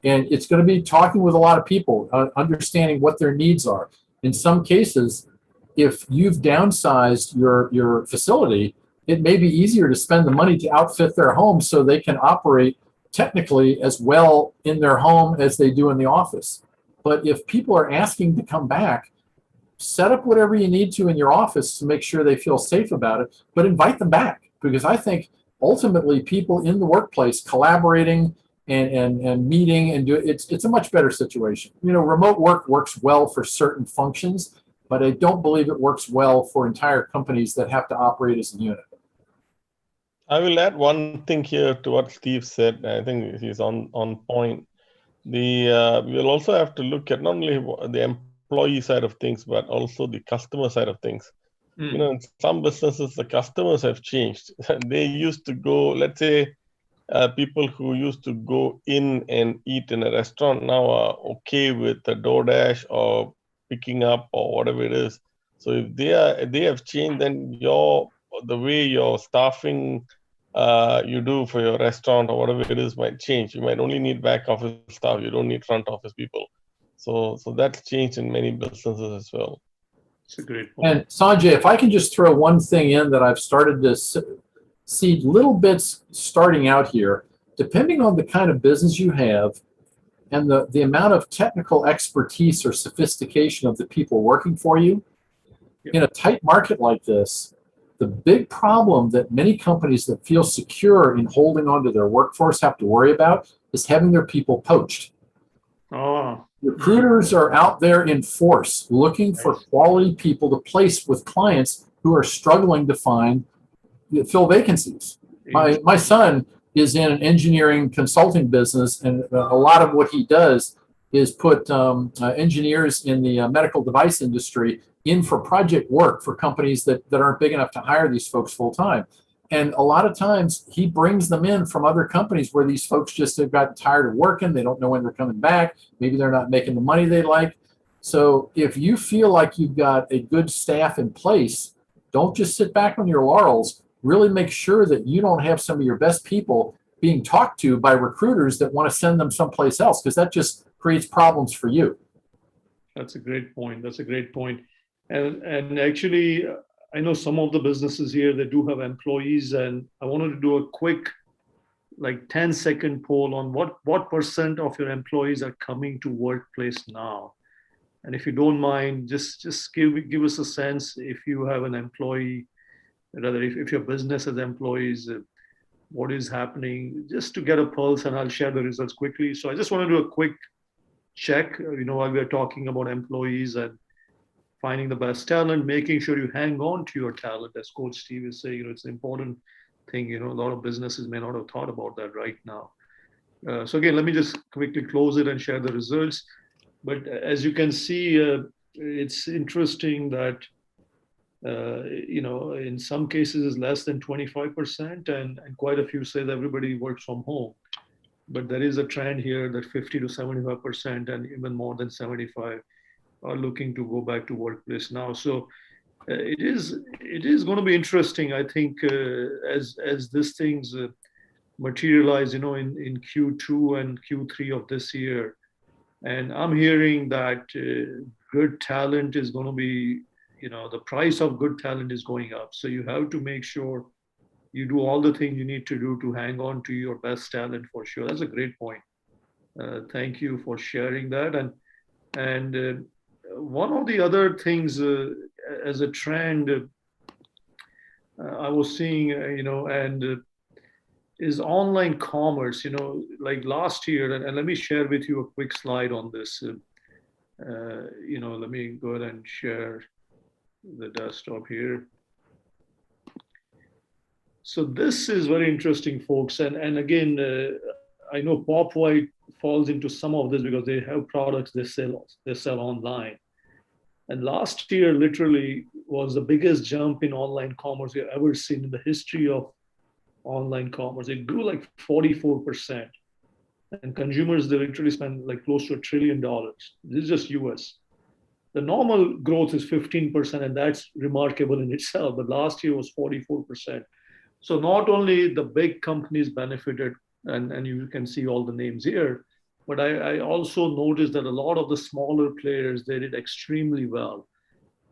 And it's going to be talking with a lot of people, understanding what their needs are. In some cases, if you've downsized your facility, it may be easier to spend the money to outfit their home so they can operate technically as well in their home as they do in the office. But if people are asking to come back, set up whatever you need to in your office to make sure they feel safe about it, but invite them back. Because I think ultimately people in the workplace collaborating and meeting and it's a much better situation. You know, remote work works well for certain functions, but I don't believe it works well for entire companies that have to operate as a unit.
I will add one thing here to what Steve said. I think he's on point. We'll also have to look at not only the employee side of things, but also the customer side of things. You know, in some businesses, the customers have changed. They used to go, let's say, people who used to go in and eat in a restaurant now are okay with the DoorDash or picking up or whatever it is. So if they have changed, then the way your staffing you do for your restaurant or whatever it is might change. You might only need back office staff. You don't need front office people. So that's changed in many businesses as well.
That's a great point.
And Sanjay, if I can just throw one thing in that I've started to see little bits starting out here, depending on the kind of business you have and the amount of technical expertise or sophistication of the people working for you, in a tight market like this, the big problem that many companies that feel secure in holding on to their workforce have to worry about is having their people poached.
Oh.
Recruiters are out there in force looking for quality people to place with clients who are struggling to fill vacancies. My son is in an engineering consulting business, and a lot of what he does is put engineers in the medical device industry in for project work for companies that aren't big enough to hire these folks full time. And a lot of times he brings them in from other companies where these folks just have gotten tired of working. They don't know when they're coming back. Maybe they're not making the money they like. So if you feel like you've got a good staff in place, don't just sit back on your laurels. Really make sure that you don't have some of your best people being talked to by recruiters that want to send them someplace else, because that just creates problems for you.
That's a great point. That's a great point. And actually, I know some of the businesses here that do have employees, and I wanted to do a quick, like 10-second poll on what percent of your employees are coming to workplace now. And if you don't mind, just give us a sense if you have an employee, rather if your business has employees, what is happening, just to get a pulse, and I'll share the results quickly. So I just want to do a quick check, while we're talking about employees and finding the best talent, making sure you hang on to your talent, as Coach Steve is saying, it's an important thing. A lot of businesses may not have thought about that right now. So again, let me just quickly close it and share the results. But as you can see, it's interesting that, in some cases it's less than 25%, and quite a few say that everybody works from home. But there is a trend here that 50 to 75% and even more than 75 are looking to go back to workplace now. So it is going to be interesting, I think, as these things materialize, in Q2 and Q3 of this year. And I'm hearing that good talent is going to be, the price of good talent is going up. So you have to make sure you do all the things you need to do to hang on to your best talent, for sure. That's a great point. Thank you for sharing that. And one of the other things as a trend I was seeing, is online commerce. Like last year, and let me share with you a quick slide on this. Let me go ahead and share the desktop here. So this is very interesting, folks. And again, I know Popwhite falls into some of this because they have products they sell online. And last year literally was the biggest jump in online commerce we've ever seen in the history of online commerce. It grew like 44%. And consumers, they literally spent like close to $1 trillion. This is just US. The normal growth is 15%, and that's remarkable in itself. But last year was 44%. So not only the big companies benefited, and you can see all the names here, but I also noticed that a lot of the smaller players, they did extremely well.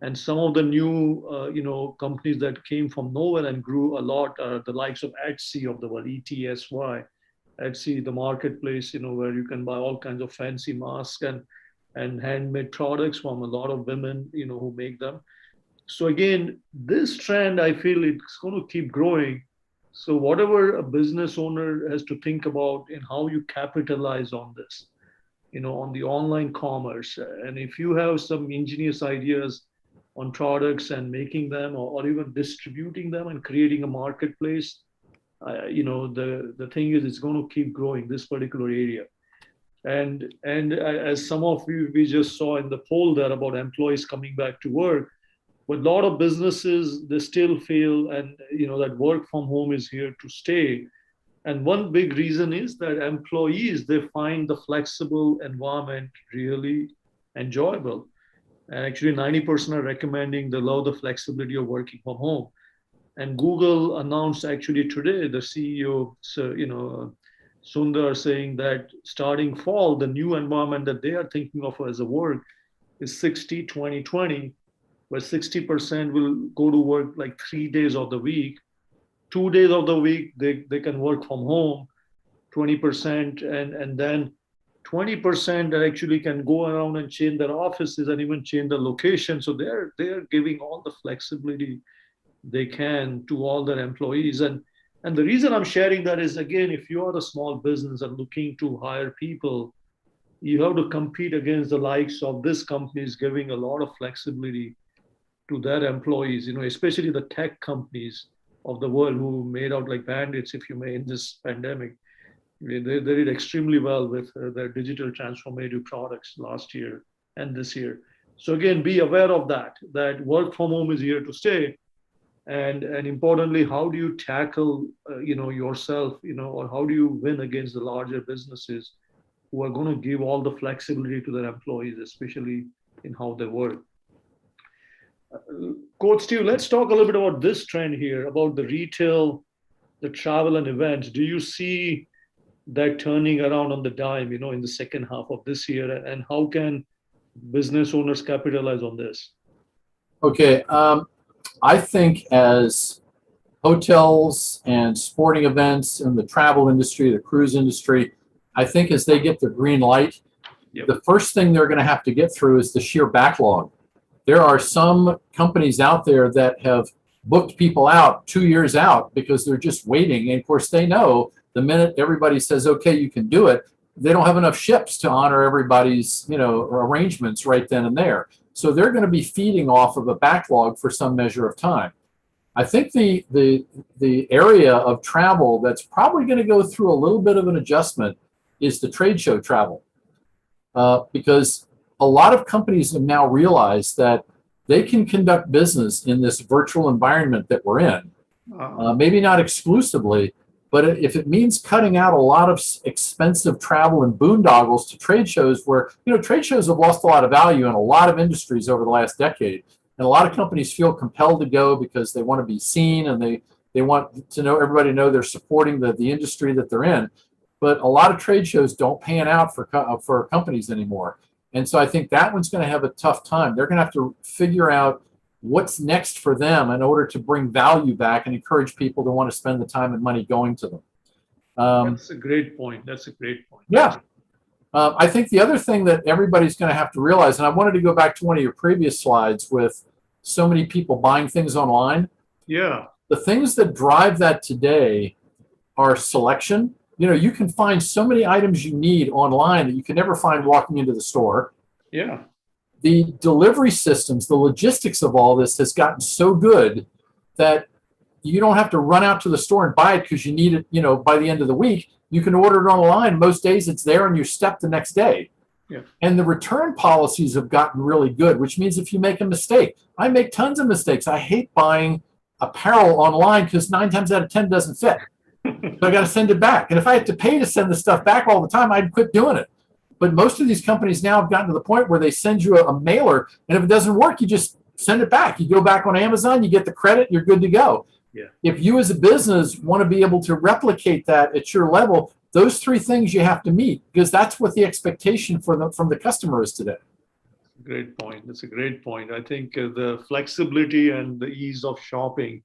And some of the new, companies that came from nowhere and grew a lot are the likes of Etsy of the world, ETSY, Etsy, the marketplace, where you can buy all kinds of fancy masks and handmade products from a lot of women, who make them. So again, this trend, I feel it's going to keep growing. So whatever a business owner has to think about in how you capitalize on this, on the online commerce. And if you have some ingenious ideas on products and making them or even distributing them and creating a marketplace, the thing is, it's going to keep growing, this particular area. And as some of you, we just saw in the poll there about employees coming back to work, but a lot of businesses, they still feel that work from home is here to stay. And one big reason is that employees, they find the flexible environment really enjoyable. And actually 90% are recommending they love the flexibility of working from home. And Google announced actually today, the CEO, Sundar, saying that starting fall, the new environment that they are thinking of as a work is 60-20-20, where 60% will go to work like 3 days of the week. 2 days of the week, they can work from home, 20%, and then 20% that actually can go around and change their offices and even change the location. So they're giving all the flexibility they can to all their employees. And the reason I'm sharing that is, again, if you are a small business and looking to hire people, you have to compete against the likes of this companies giving a lot of flexibility to their employees, especially the tech companies of the world who made out like bandits, if you may, in this pandemic. They did extremely well with their digital transformative products last year and this year. So again, be aware of that work from home is here to stay. And importantly, how do you tackle, yourself, or how do you win against the larger businesses who are going to give all the flexibility to their employees, especially in how they work? Coach Steve, let's talk a little bit about this trend here, about the retail, the travel and events. Do you see that turning around on the dime, in the second half of this year? And how can business owners capitalize on this?
Okay. I think as hotels and sporting events and the travel industry, the cruise industry, I think as they get the green light, the first thing they're going to have to get through is the sheer backlog. There are some companies out there that have booked people out 2 years out because they're just waiting. And of course, they know the minute everybody says, okay, you can do it, they don't have enough ships to honor everybody's, arrangements right then and there. So they're going to be feeding off of a backlog for some measure of time. I think the area of travel that's probably going to go through a little bit of an adjustment is the trade show travel, because a lot of companies have now realized that they can conduct business in this virtual environment that we're in. Maybe not exclusively, but if it means cutting out a lot of expensive travel and boondoggles to trade shows where, trade shows have lost a lot of value in a lot of industries over the last decade. And a lot of companies feel compelled to go because they want to be seen and they want to know, everybody know they're supporting the industry that they're in. But a lot of trade shows don't pan out for companies anymore. And so I think that one's going to have a tough time. They're going to have to figure out what's next for them in order to bring value back and encourage people to want to spend the time and money going to them.
That's a great point.
Yeah. I think the other thing that everybody's going to have to realize, and I wanted to go back to one of your previous slides with so many people buying things online.
Yeah.
The things that drive that today are selection. You can find so many items you need online that you can never find walking into the store.
Yeah.
The delivery systems, the logistics of all this has gotten so good that you don't have to run out to the store and buy it because you need it, by the end of the week. You can order it online. Most days it's there and you step the next day.
Yeah.
And the return policies have gotten really good, which means if you make a mistake, I make tons of mistakes. I hate buying apparel online because 9 times out of 10 doesn't fit. So I got to send it back. And if I had to pay to send the stuff back all the time, I'd quit doing it. But most of these companies now have gotten to the point where they send you a mailer, and if it doesn't work, you just send it back. You go back on Amazon, you get the credit, you're good to go.
Yeah.
If you as a business want to be able to replicate that at your level, those three things you have to meet, because that's what the expectation from the customer is today.
Great point. That's a great point. I think the flexibility and the ease of shopping,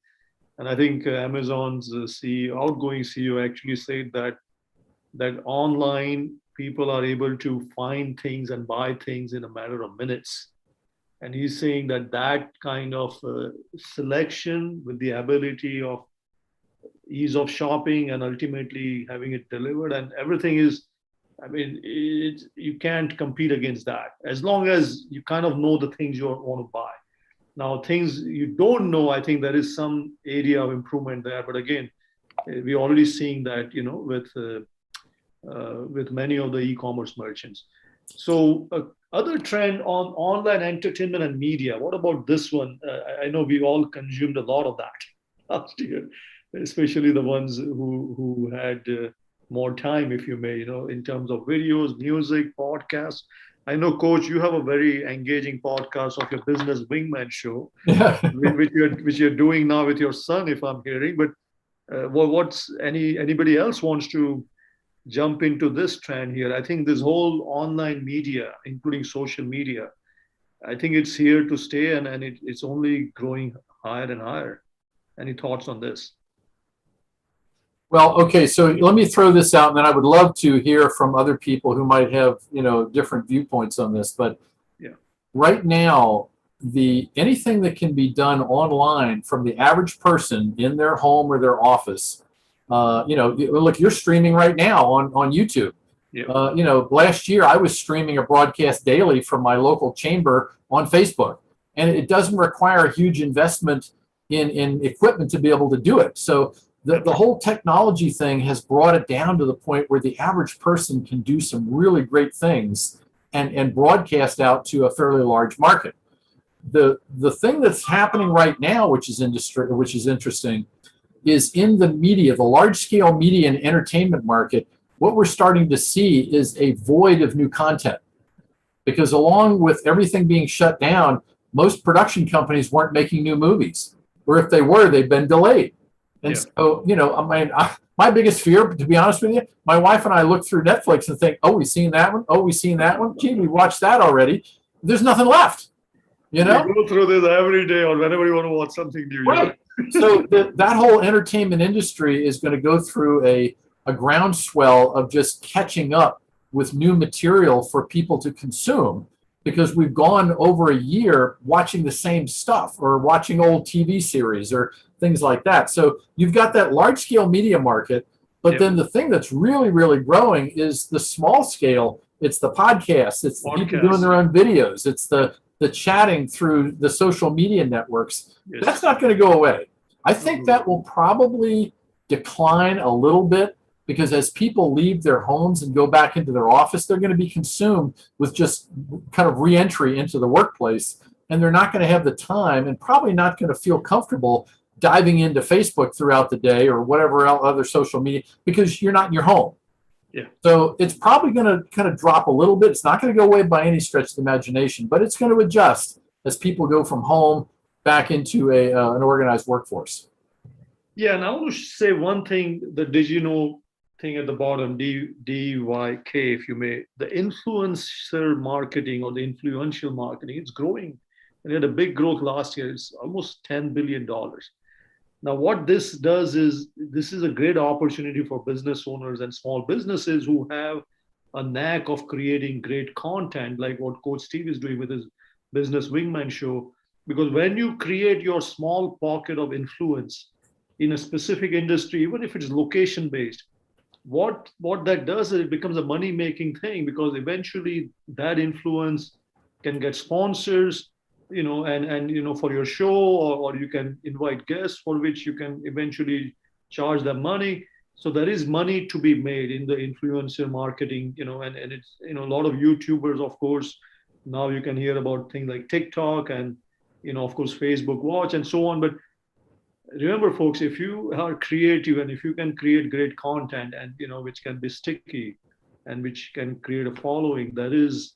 and I think Amazon's outgoing CEO actually said that online people are able to find things and buy things in a matter of minutes. And he's saying that kind of selection with the ability of ease of shopping and ultimately having it delivered and everything is, I mean, you can't compete against that as long as you kind of know the things you want to buy. Now, things you don't know, I think there is some area of improvement there. But again, we're already seeing that, with many of the e-commerce merchants. So other trend on online entertainment and media. What about this one? I know we all consumed a lot of that last year, especially the ones who had more time, if you may, in terms of videos, music, podcasts. I know, Coach, you have a very engaging podcast of your Business Wingman show, which you're doing now with your son, if I'm hearing. But anybody else wants to jump into this trend here? I think this whole online media, including social media, I think it's here to stay, and it's only growing higher and higher. Any thoughts on this?
Well, okay, so let me throw this out, and then I would love to hear from other people who might have, different viewpoints on this. But
yeah,
right now, anything that can be done online from the average person in their home or their office, look, you're streaming right now on YouTube.
Yeah.
Last year I was streaming a broadcast daily from my local chamber on Facebook, and it doesn't require a huge investment in equipment to be able to do it. So the whole technology thing has brought it down to the point where the average person can do some really great things and broadcast out to a fairly large market. The thing that's happening right now, which is interesting, is in the media, the large-scale media and entertainment market. What we're starting to see is a void of new content, because along with everything being shut down, most production companies weren't making new movies, or if they were, they've been delayed. And so, my biggest fear, to be honest with you, my wife and I look through Netflix and think, oh, we've seen that one. Oh, we've seen that one. Gee, we watched that already. There's nothing left.
You go through this every day or whenever you want to watch something new.
Right. So that whole entertainment industry is going to go through a groundswell of just catching up with new material for people to consume, because we've gone over a year watching the same stuff or watching old TV series or things like that. So you've got that large-scale media market, but then the thing that's really, really growing is the small scale. It's the podcasts. It's the people doing their own videos. It's the chatting through the social media networks.
Yes.
That's not going to go away. I think that will probably decline a little bit, because as people leave their homes and go back into their office, they're going to be consumed with just kind of re-entry into the workplace, and they're not going to have the time and probably not going to feel comfortable diving into Facebook throughout the day or whatever other social media, because you're not in your home.
Yeah.
So it's probably going to kind of drop a little bit. It's not going to go away by any stretch of the imagination, but it's going to adjust as people go from home back into an organized workforce.
Yeah, and I want to say one thing, the did you know thing at the bottom, DYK, if you may, the influencer marketing or the influential marketing, it's growing. And it had a big growth last year. It's almost $10 billion. Now, what this does is, this is a great opportunity for business owners and small businesses who have a knack of creating great content, like what Coach Steve is doing with his Business Wingman show. Because when you create your small pocket of influence in a specific industry, even if it's location-based, what that does is it becomes a money-making thing, because eventually that influence can get sponsors, and for your show, or you can invite guests for which you can eventually charge them money. So there is money to be made in the influencer marketing, and it's, a lot of YouTubers, of course, now you can hear about things like TikTok and, of course, Facebook Watch and so on. But remember, folks, if you are creative and if you can create great content and, which can be sticky, and which can create a following, there is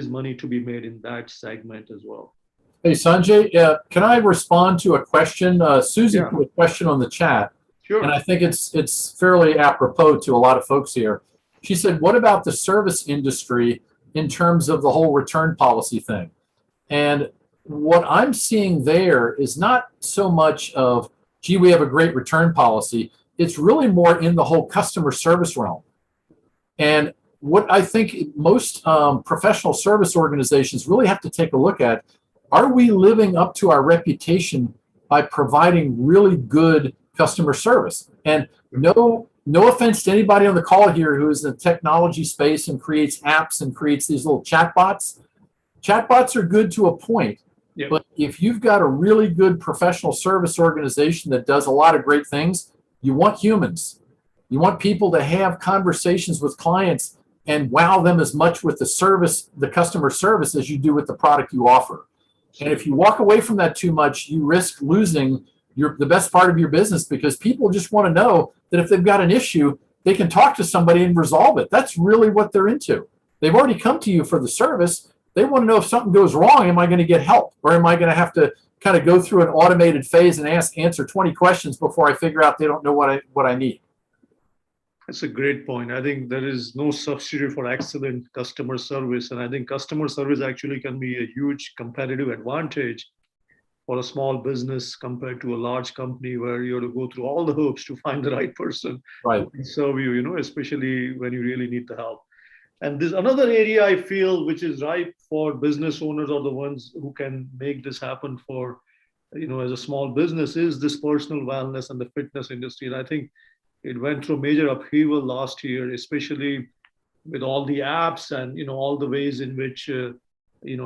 money to be made in that segment as well.
Hey, Sanjay, can I respond to a question? Susie put a question on the chat.
Sure.
And I think it's fairly apropos to a lot of folks here. She said, what about the service industry in terms of the whole return policy thing? And what I'm seeing there is not so much of, gee, we have a great return policy. It's really more in the whole customer service realm. And what I think most professional service organizations really have to take a look at, are we living up to our reputation by providing really good customer service? And no offense to anybody on the call here who is in the technology space and creates apps and creates these little chatbots. Chatbots are good to a point.
Yep.
But if you've got a really good professional service organization that does a lot of great things, you want humans. You want people to have conversations with clients and wow them as much with the service, the customer service, as you do with the product you offer. And if you walk away from that too much, you risk losing the best part of your business, because people just want to know that if they've got an issue, they can talk to somebody and resolve it. That's really what they're into. They've already come to you for the service. They want to know if something goes wrong, am I going to get help? Or am I going to have to kind of go through an automated phase and answer 20 questions before I figure out they don't know what I need?
That's a great point. I think there is no substitute for excellent customer service. And I think customer service actually can be a huge competitive advantage for a small business compared to a large company where you have to go through all the hoops to find the right person who can serve you, especially when you really need the help. And there's another area I feel which is ripe for business owners, or the ones who can make this happen for, as a small business, is this personal wellness and the fitness industry. And I think it went through major upheaval last year, especially with all the apps and, all the ways in which,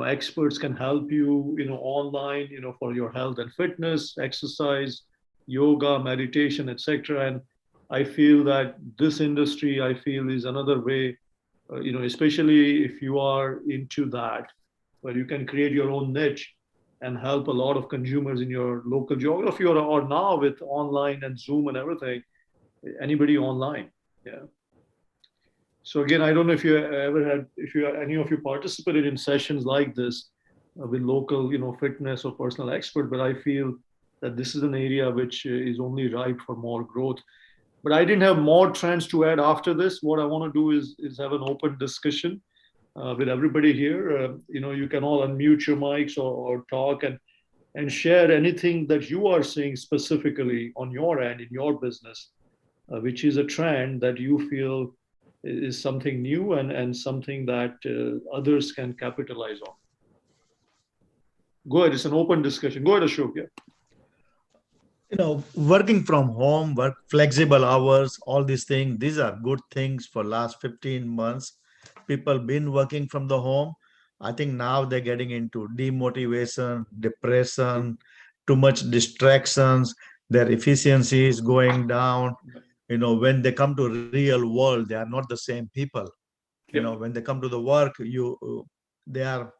experts can help you, online, for your health and fitness, exercise, yoga, meditation, etc. And I feel that this industry, is another way, especially if you are into that, where you can create your own niche and help a lot of consumers in your local geography, or now with online and Zoom and everything, anybody online. Yeah. So again, I don't know if any of you participated in sessions like this with local, fitness or personal expert, but I feel that this is an area which is only ripe for more growth. But I didn't have more trends to add after this. What I want to do is have an open discussion with everybody here. You can all unmute your mics or talk and share anything that you are seeing specifically on your end in your business, which is a trend that you feel is something new and something that others can capitalize on. Go ahead, it's an open discussion. Go ahead, Ashok. Yeah.
Working from home, flexible hours, all these things, these are good things for last 15 months. People been working from the home. I think now they're getting into demotivation, depression, too much distractions, their efficiency is going down. When they come to real world, they are not the same people. When they come to the work, they are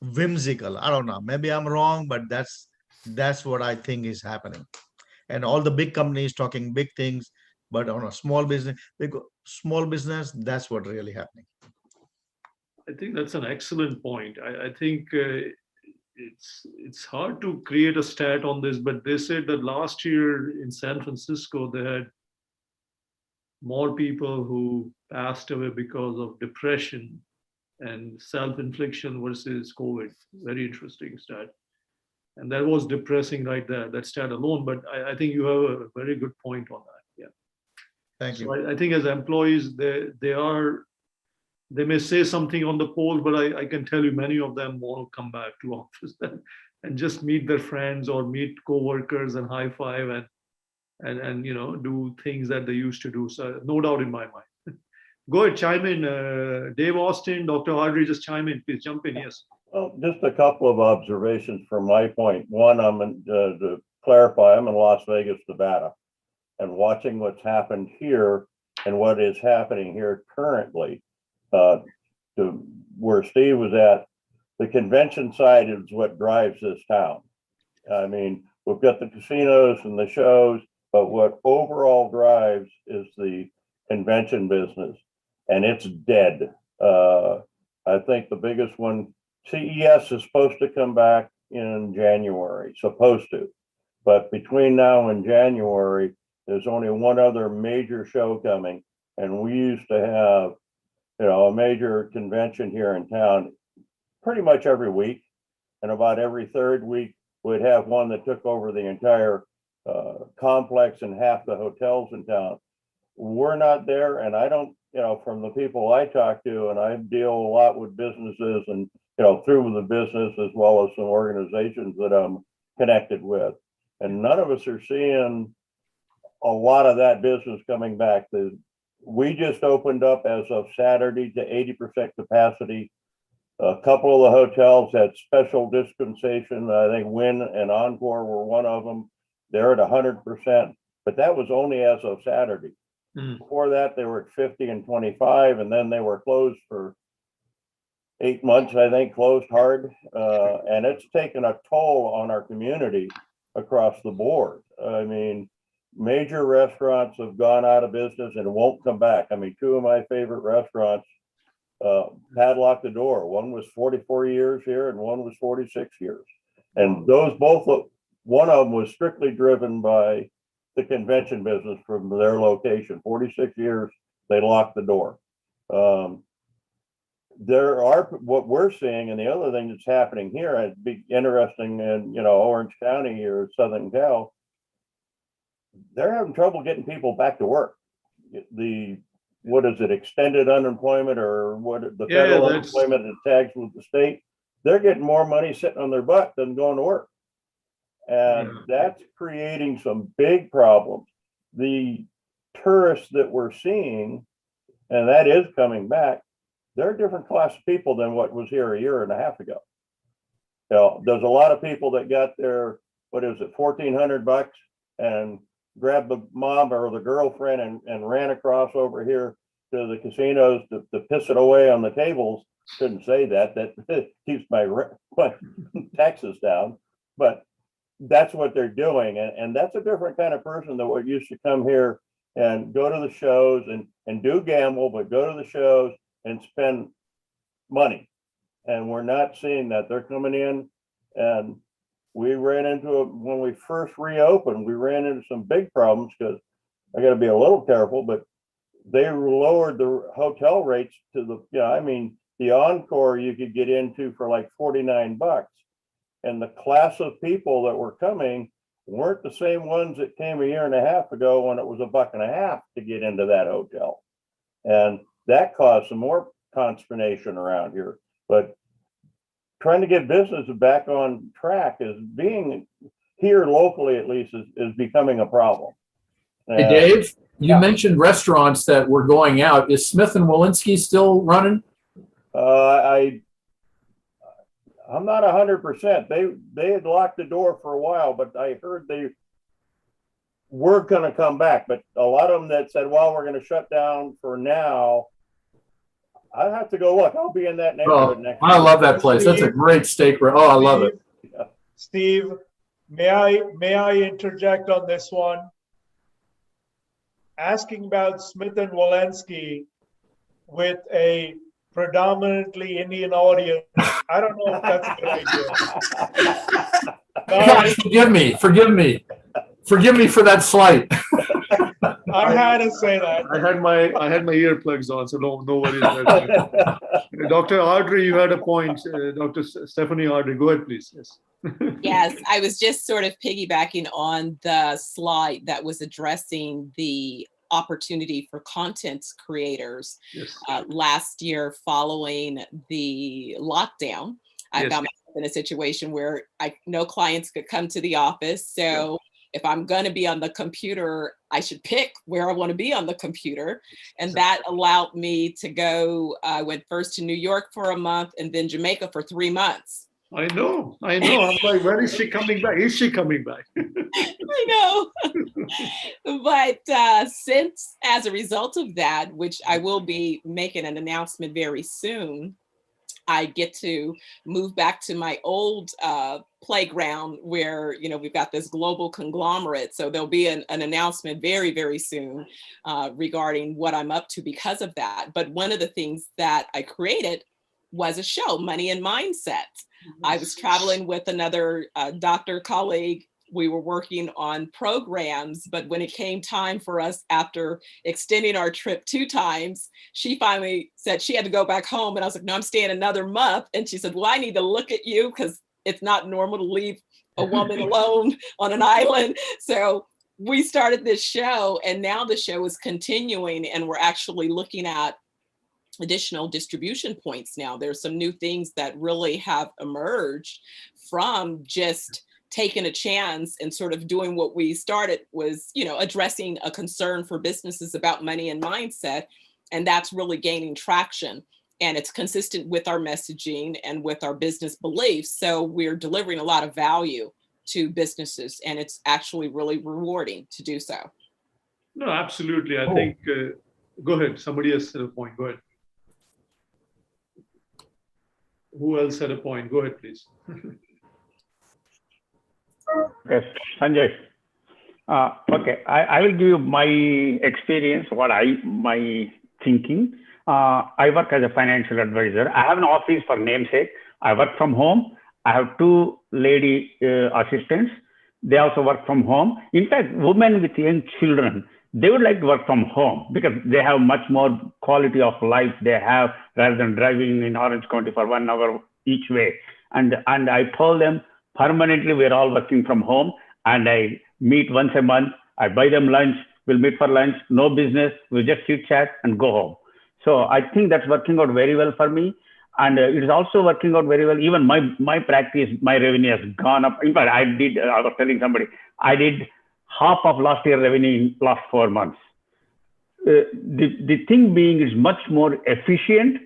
whimsical. I don't know, maybe I'm wrong, but that's what I think is happening. And all the big companies talking big things, but on a small business, that's what really happening.
I think that's an excellent point. I think it's hard to create a stat on this, but they said that last year in San Francisco, they had more people who passed away because of depression and self-infliction versus COVID. Very interesting stat. And that was depressing right there, that stat alone. But I think you have a very good point on that. Yeah.
Thank you.
So I think as employees, they may say something on the polls, but I can tell you many of them want to come back to office and just meet their friends or meet coworkers and high five and do things that they used to do. So no doubt in my mind. Go ahead, chime in. Dave Austin, Dr. Audrey, just chime in. Please jump in. Yes.
Well, just a couple of observations from my point. One, to clarify, I'm in Las Vegas, Nevada, and watching what's happened here and what is happening here currently, to where Steve was at, the convention side is what drives this town. I mean, we've got the casinos and the shows, but what overall drives is the convention business. and it's dead. I think the biggest one, CES is supposed to come back in January, supposed to. But between now and January, there's only one other major show coming. And we used to have, a major convention here in town pretty much every week. And about every third week, we'd have one that took over the entire complex and half the hotels in town. We're not there, and I don't, from the people I talk to, and I deal a lot with businesses and, through the business as well as some organizations that I'm connected with. And none of us are seeing a lot of that business coming back. We just opened up as of Saturday to 80% capacity. A couple of the hotels had special dispensation. I think Wynn and Encore were one of them. They're at 100%, but that was only as of Saturday. Before that, they were at 50 and 25, and then they were closed for 8 months, I think, closed hard. And it's taken a toll on our community across the board. I mean, major restaurants have gone out of business and won't come back. I mean, two of my favorite restaurants padlocked the door. One was 44 years here and one was 46 years. And those both, one of them was strictly driven by the convention business from their location. 46 years, they locked the door. There are, what we're seeing, and the other thing that's happening here, it'd be interesting in, Orange County here, Southern Cal, they're having trouble getting people back to work. What is it, extended unemployment, or what the federal unemployment that tags with the state? They're getting more money sitting on their butt than going to work. And that's creating some big problems. The tourists that we're seeing, and that is coming back, they're a different class of people than what was here a year and a half ago. There's a lot of people that got their, $1,400 and grabbed the mom or the girlfriend and ran across over here to the casinos to piss it away on the tables. Shouldn't say that keeps my taxes down, but that's what they're doing. And that's a different kind of person than what used to come here and go to the shows and do gamble, but go to the shows and spend money. And we're not seeing that. They're coming in, and we ran into it when we first reopened. We ran into some big problems because I got to be a little careful, but they lowered the hotel rates to the Encore you could get into for like $49. And the class of people that were coming weren't the same ones that came a year and a half ago when it was $1.50 to get into that hotel. And that caused some more consternation around here. But trying to get business back on track is being here locally, at least, is becoming a problem.
Hey, Dave, you mentioned restaurants that were going out. Is Smith and Walensky still running?
I'm not 100%. They had locked the door for a while, but I heard they were going to come back. But a lot of them that said, well, we're going to shut down for now, I have to go look. I'll be in that neighborhood next
I love that place. That's a great steak. I love it.
Steve, may I interject on this one? Asking about Smith and Walensky with a predominantly Indian audience, I don't know if that's a good idea.
God, forgive me for that slight.
I had to say that.
I had my earplugs on, so no worries. Dr. Ardrey, you had a point. Dr. Stephanie Ardrey, go ahead, please. Yes.
Yes, I was just sort of piggybacking on the slide that was addressing the opportunity for content creators.
Yes.
Last year, following the lockdown, I found myself in a situation where no clients could come to the office. So if I'm going to be on the computer, I should pick where I want to be on the computer. And that allowed me to go, I went first to New York for a month and then Jamaica for 3 months.
I know. I'm like, when is she coming back? Is she coming back?
I know. But since, as a result of that, which I will be making an announcement very soon, I get to move back to my old playground where, you know, we've got this global conglomerate. So there'll be an announcement very, very soon regarding what I'm up to because of that. But one of the things that I created was a show, Money and Mindset. I was traveling with another doctor colleague. We were working on programs, but when it came time for us, after extending our trip 2 times, she finally said she had to go back home. And I was like, no, I'm staying another month. And she said, well, I need to look at you because it's not normal to leave a woman alone on an island. So we started this show, and now the show is continuing, and we're actually looking at additional distribution points now. There's some new things that really have emerged from just taking a chance and sort of doing what we started was, you know, addressing a concern for businesses about money and mindset. And that's really gaining traction. And it's consistent with our messaging and with our business beliefs. So we're delivering a lot of value to businesses, and it's actually really rewarding to do so.
No, absolutely. I think, go ahead. Somebody else said a point. Go ahead. Who else had a point? Go ahead, please.
Yes, Sanjay. Okay, I will give you my experience, my thinking. I work as a financial advisor. I have an office for namesake. I work from home. I have 2 lady assistants. They also work from home. In fact, women with young children, they would like to work from home because they have much more quality of life they have rather than driving in Orange County for 1 hour each way. And I told them permanently we're all working from home, and I meet once a month. I buy them lunch. We'll meet for lunch. No business. We'll just chit chat and go home. So I think that's working out very well for me. And it is also working out very well. Even my practice, my revenue has gone up. In fact, I was telling somebody, I did half of last year's revenue in last 4 months. The thing being is much more efficient.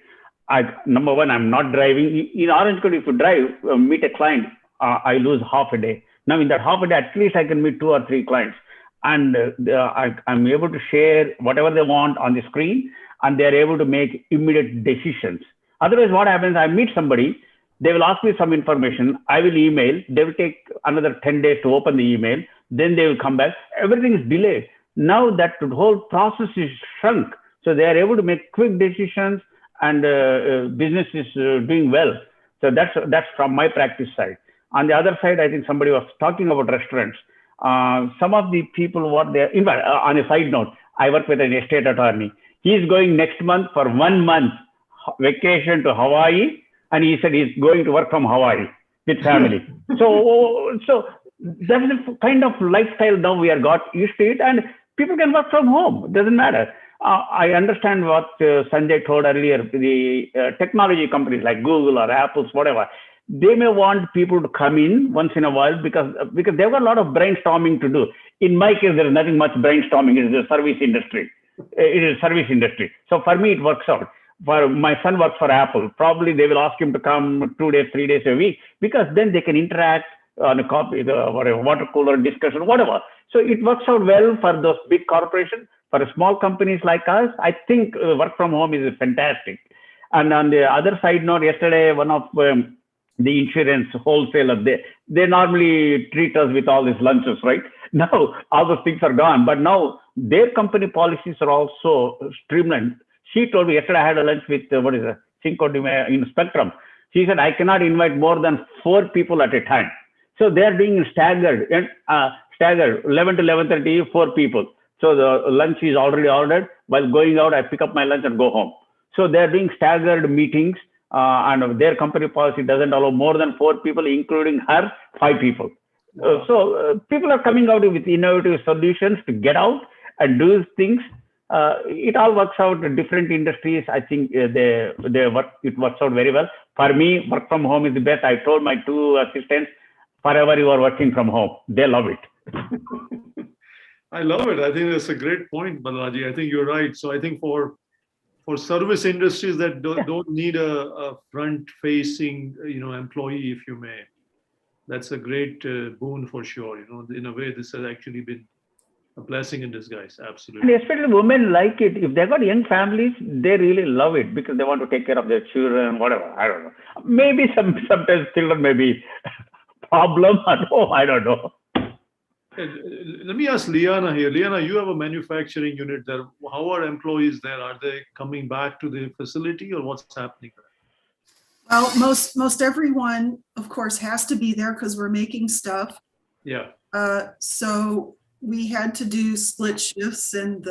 Number one, I'm not driving. In Orange County, if you drive, meet a client, I lose half a day. Now in that half a day, at least I can meet 2 or 3 clients. And I'm able to share whatever they want on the screen, and they're able to make immediate decisions. Otherwise, what happens, I meet somebody, they will ask me some information, I will email, they will take another 10 days to open the email, then they will come back, everything is delayed. Now that the whole process is shrunk, so they are able to make quick decisions, and business is doing well. So that's from my practice side. On the other side, I think somebody was talking about restaurants. Some of the people, in fact, on a side note, I work with an estate attorney. He's going next month for 1 month vacation to Hawaii, and he said he's going to work from Hawaii with family. So that's the kind of lifestyle now we are got used to it, and people can work from home. It doesn't matter. I understand what Sanjay told earlier. The technology companies like Google or Apple, whatever, they may want people to come in once in a while because they've got a lot of brainstorming to do. In my case, there is nothing much brainstorming. It is a service industry. It is service industry. So for me, it works out. For my son works for Apple. Probably they will ask him to come 2 days, 3 days a week, because then they can interact on a copy, or a water cooler discussion, whatever. So it works out well for those big corporations. For small companies like us, I think work from home is fantastic. And on the other side note, yesterday, one of the insurance wholesaler, they normally treat us with all these lunches, right? Now all those things are gone, but now their company policies are also streamlined. She told me yesterday, I had a lunch with Cinco de Mayo in Spectrum. She said, I cannot invite more than 4 people at a time. So they're doing staggered 11 to 11:30, 4 people. So the lunch is already ordered. While going out, I pick up my lunch and go home. So they're doing staggered meetings, and their company policy doesn't allow more than 4 people, including her, 5 people. So people are coming out with innovative solutions to get out and do things. It all works out in different industries. I think it works out very well. For me, work from home is the best. I told my 2 assistants, forever you are working from home. They love it.
I love it. I think that's a great point, Balaji. I think you're right. So I think for service industries that don't need a front-facing, employee, if you may, that's a great boon for sure. In a way, this has actually been a blessing in disguise.
And
Absolutely.
especially women like it. If they got young families, they really love it because they want to take care of their children, whatever. I don't know. Maybe sometimes children may be problem at home. I don't know.
Let me ask Liana here. Liana, you have a manufacturing unit there. How are employees there? Are they coming back to the facility or what's happening?
Well, most everyone, of course, has to be there because we're making stuff.
Yeah.
So we had to do split shifts and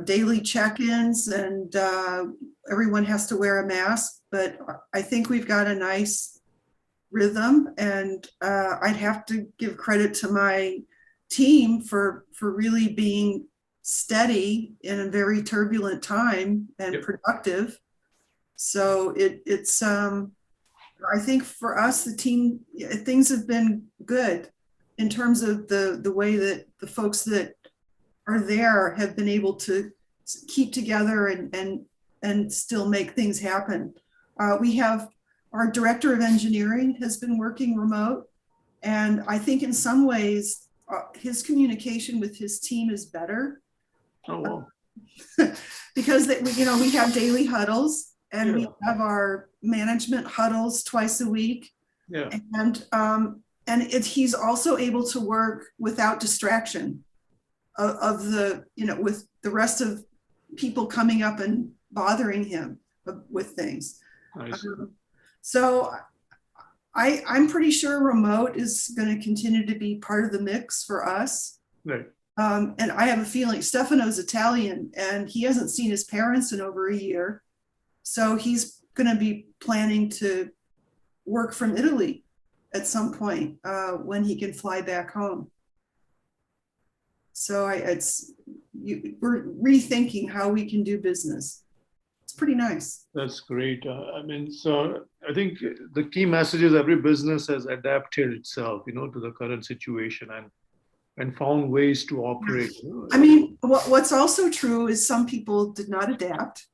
daily check-ins, and everyone has to wear a mask. But I think we've got a nice rhythm, and I'd have to give credit to my team for really being steady in a very turbulent time and productive. So it's I think for us, the team, things have been good in terms of the way that the folks that are there have been able to keep together and still make things happen. We have our director of engineering has been working remote, and I think in some ways his communication with his team is better.
Oh, wow.
Because we have daily huddles. And we have our management huddles twice a week.
Yeah.
And he's also able to work without distraction of with the rest of people coming up and bothering him with things. So I'm pretty sure remote is going to continue to be part of the mix for us.
Right.
And I have a feeling Stefano's Italian and he hasn't seen his parents in over a year. So he's going to be planning to work from Italy at some point when he can fly back home. So we're rethinking how we can do business. It's pretty nice.
That's great. So I think the key message is every business has adapted itself, to the current situation and found ways to operate.
I mean, what's also true is some people did not adapt.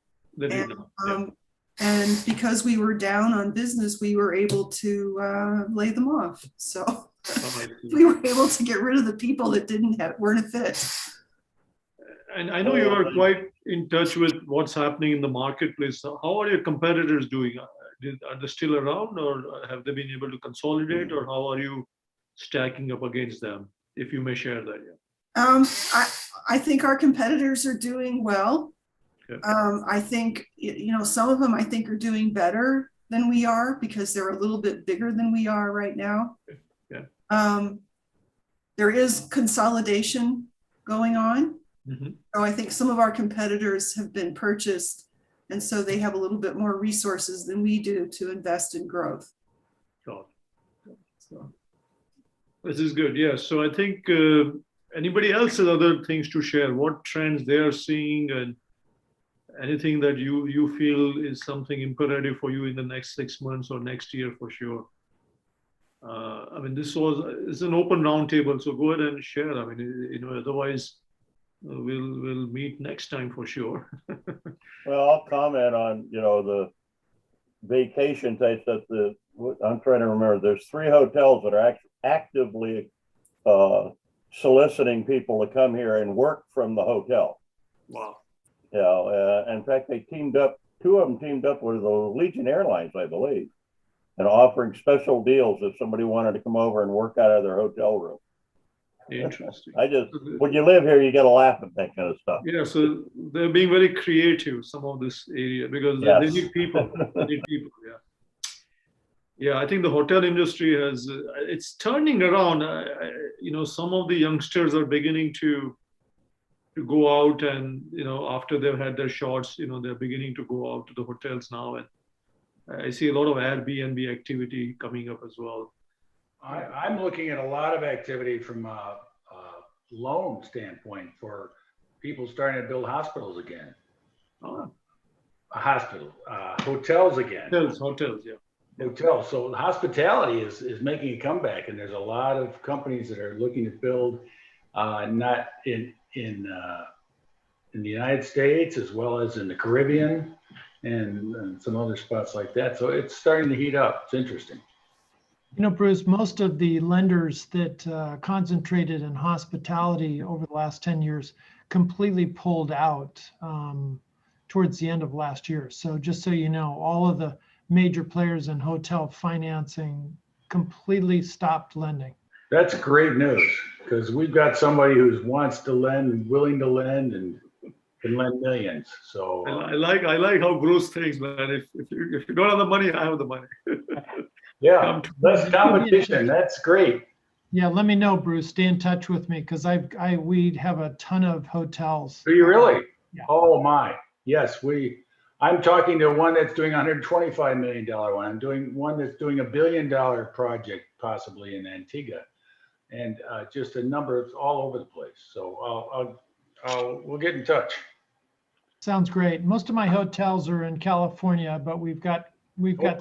And because we were down on business, we were able to lay them off. So we were able to get rid of the people that weren't a fit.
And I know you are quite in touch with what's happening in the marketplace. How are your competitors doing? Are they still around, or have they been able to consolidate, or how are you stacking up against them? If you may share that. Yeah.
I think our competitors are doing well. I think, some of them I think are doing better than we are because they're a little bit bigger than we are right now.
Yeah.
There is consolidation going on.
Mm-hmm.
So I think some of our competitors have been purchased, and so they have a little bit more resources than we do to invest in growth.
Sure. So, this is good. Yeah. So I think anybody else has other things to share, what trends they are seeing, and anything that you feel is something imperative for you in the next 6 months or next year for sure. It's an open roundtable, so go ahead and share. Otherwise we'll meet next time for sure.
Well, I'll comment on, the vacation type stuff. I'm trying to remember, there's 3 hotels that are actively soliciting people to come here and work from the hotel.
Wow.
In fact, they teamed up, 2 of them teamed up with the Legion Airlines, I believe, and offering special deals if somebody wanted to come over and work out of their hotel room.
Interesting.
When you live here, you got to laugh at that kind of stuff.
Yeah, so they're being very creative, some of this area, because they need people. Yeah. Yeah, I think the hotel industry it's turning around. Some of the youngsters are beginning to go out and, after they've had their shots, they're beginning to go out to the hotels now. And I see a lot of Airbnb activity coming up as well.
I'm looking at a lot of activity from a loan standpoint for people starting to build hospitals again.
Oh.
Hotels again.
Hotels, yeah.
Hotels. So hospitality is making a comeback, and there's a lot of companies that are looking to build, not in the United States as well as in the Caribbean and some other spots like that. So it's starting to heat up. It's interesting.
You know, Bruce, most of the lenders that concentrated in hospitality over the last 10 years completely pulled out towards the end of last year. So just so you know, all of the major players in hotel financing completely stopped lending.
That's great news, because we've got somebody who wants to lend and willing to lend and can lend millions. So
I like how Bruce thinks, man. If you don't have the money, I have the money.
yeah, less competition. That's great.
Yeah, let me know, Bruce. Stay in touch with me because we have a ton of hotels.
Do you really?
Yeah.
Oh my, yes. I'm talking to one that's doing $125 million one. I'm doing one that's doing $1 billion project possibly in Antigua, and just a number of all over the place. So we'll get in touch.
Sounds great. Most of my hotels are in California, but we've got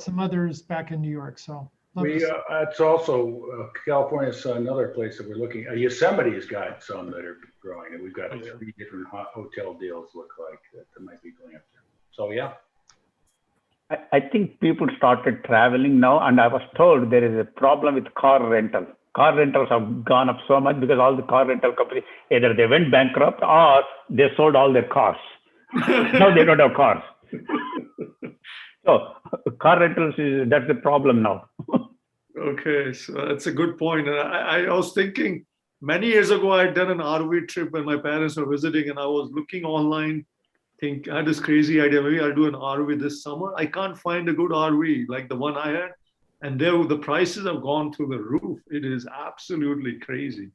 some others back in New York. So
it's also California's another place that we're looking at. Yosemite's got some that are growing, and we've got 3 different hotel deals look like that might be going up there. So yeah.
I think people started traveling now, and I was told there is a problem with car rental. Car rentals have gone up so much because all the car rental companies, either they went bankrupt or they sold all their cars. Now they don't have cars. So car rentals, that's the problem now.
Okay, so that's a good point. And I was thinking many years ago, I had done an RV trip when my parents were visiting, and I was looking online, I had this crazy idea, maybe I'll do an RV this summer. I can't find a good RV like the one I had. And the prices have gone through the roof. It is absolutely crazy.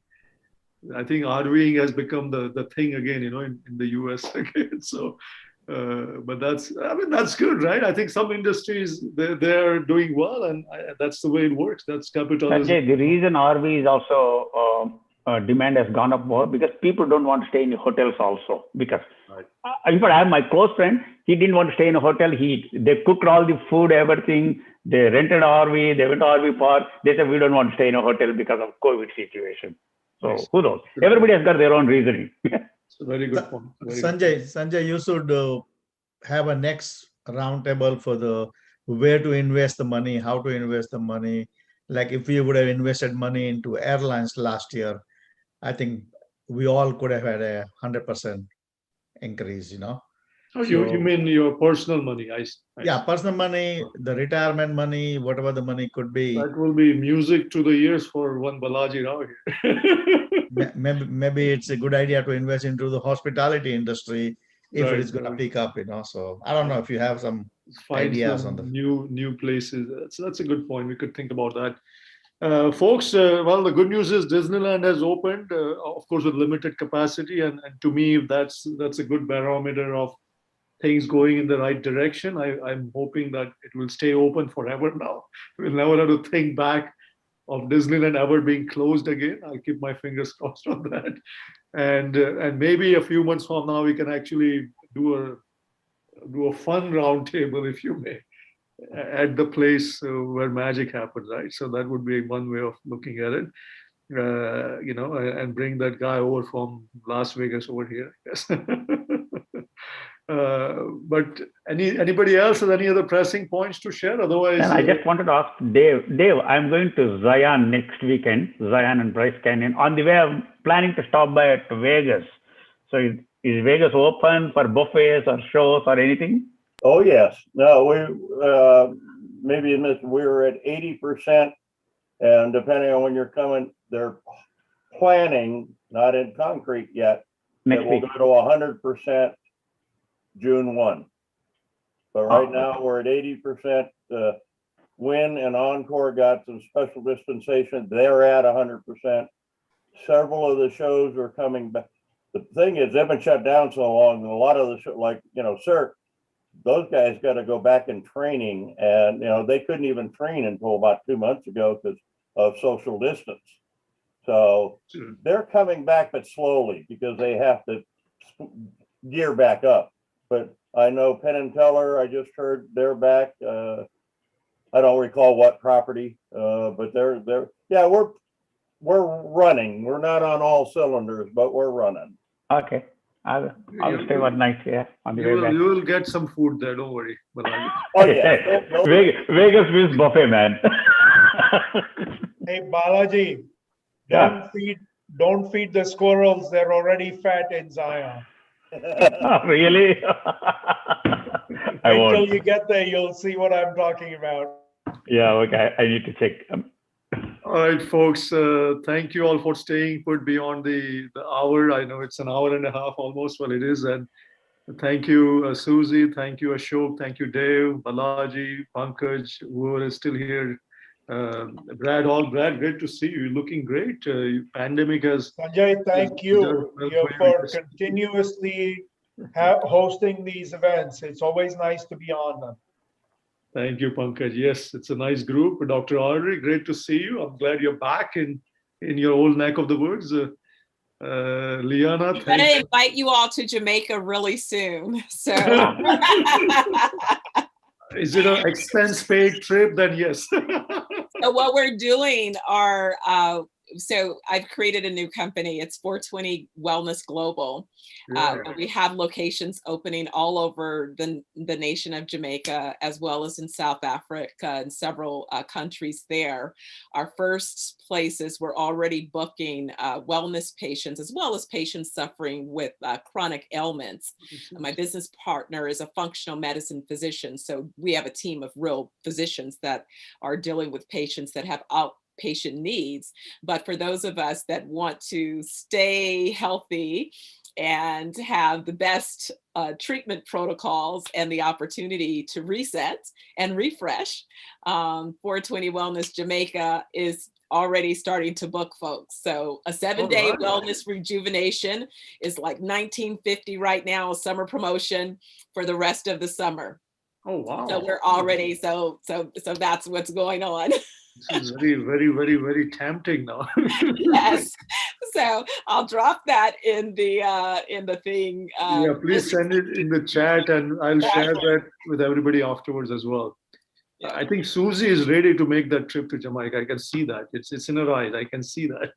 I think RVing has become the thing again, in the US again. So, but that's good, right? I think some industries, they're doing well, and that's the way it works. That's capitalism.
Sanjay, the reason RV is also demand has gone up more because people don't want to stay in hotels also. Because in fact, I have my close friend, he didn't want to stay in a hotel. They cooked all the food, everything. They rented an RV, they went to RV park. They said, we don't want to stay in a hotel because of COVID situation. So who knows? Everybody has got their own reasoning.
It's a very good point.
Sanjay, you should have a next roundtable for the where to invest the money, how to invest the money. Like if we would have invested money into airlines last year, I think we all could have had 100% increase,
Oh, you mean your personal money?
Yeah, personal money, the retirement money, whatever the money could be.
That will be music to the ears for one Balaji Rao here.
maybe it's a good idea to invest into the hospitality industry if it is going to pick up, So I don't know if you have some ideas on the
new places. That's a good point. We could think about that. Folks, well, the good news is Disneyland has opened, of course, with limited capacity. And to me, that's a good barometer of things going in the right direction. I'm hoping that it will stay open forever now. We'll never have to think back of Disneyland ever being closed again. I'll keep my fingers crossed on that. And maybe a few months from now, we can actually do a fun roundtable, if you may, at the place where magic happens, right? So that would be one way of looking at it, and bring that guy over from Las Vegas over here. Yes. But anybody else has any other pressing points to share? Otherwise,
and I just wanted to ask Dave. Dave, I'm going to Zion next weekend, Zion and Bryce Canyon. On the way, I'm planning to stop by at Vegas. So is Vegas open for buffets or shows or anything?
Oh yes. No, maybe we were at 80%, and depending on when you're coming, they're planning, not in concrete yet,
next
we'll
week.
go to 100%. June 1. But right now we're at 80%. Wynn and Encore got some special dispensation. They're at 100%. Several of the shows are coming back. The thing is, they've been shut down so long, and a lot of the shows, like, Sir, those guys got to go back in training, and, they couldn't even train until about 2 months ago because of social distance. So they're coming back, but slowly, because they have to gear back up. But I know Penn and Teller, I just heard they're back. I don't recall what property, but they're we're running. We're not on all cylinders, but we're running.
Okay. I'll stay one night here on the way back.
You will get some food there, don't worry.
Oh yeah.
Vegas means buffet, man.
Hey, Balaji,
Yeah.
don't feed the squirrels. They're already fat in Zion.
Really? I
Wait till
won't.
you get there, you'll see what I'm talking about.
Yeah, okay. I need to check.
All right, folks. Thank you all for staying put beyond the hour. I know it's an hour and a half almost. Well, it is. And thank you, Susie. Thank you, Ashok. Thank you, Dave, Balaji, Pankaj, whoever is still here. Brad, great to see you. You're looking great. Pandemic has.
Sanjay, thank you for continuously hosting these events. It's always nice to be on them.
Thank you, Pankaj. Yes, it's a nice group. Dr. Audrey, great to see you. I'm glad you're back in your old neck of the woods. Liana,
I'm going to invite you all to Jamaica really soon. So,
is it an expense paid trip? Then yes.
So what we're doing are, so I've created a new company. It's 420 Wellness Global. We have locations opening all over the nation of Jamaica, as well as in South Africa and several countries there. Our first places we're already booking wellness patients, as well as patients suffering with chronic ailments. My business partner is a functional medicine physician. So we have a team of real physicians that are dealing with patients that have outpatient needs. But for those of us that want to stay healthy and have the best treatment protocols and the opportunity to reset and refresh, 420 Wellness Jamaica is already starting to book folks. So a 7-day wellness rejuvenation is like $19.50 right now, a summer promotion for the rest of the summer.
Oh, wow.
So we're already, so that's what's going on.
This is very, very, very, very tempting now.
Yes. So I'll drop that in the thing.
Yeah, please send it in the chat and I'll share that with everybody afterwards as well. Yeah. I think Susie is ready to make that trip to Jamaica. I can see that. It's in her eyes. I can see that.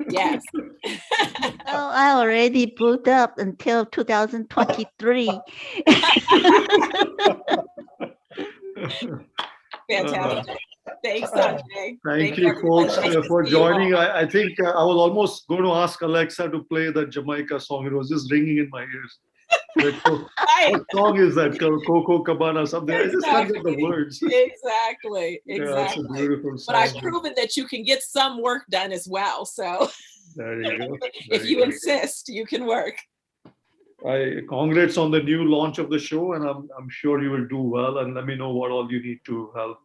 Yes.
Oh, I already booked up until 2023.
Fantastic. Thanks, Sanjay.
Thank you, folks, for joining. I think I was almost going to ask Alexa to play that Jamaica song. It was just ringing in my ears. What song is that? Coco Cabana, something. I just can't get the words.
Exactly.
Yeah, it's a beautiful song.
But I've proven that you can get some work done as well. So
there you go.
If you insist, you can work.
Congrats on the new launch of the show, and I'm sure you will do well. And let me know what all you need to help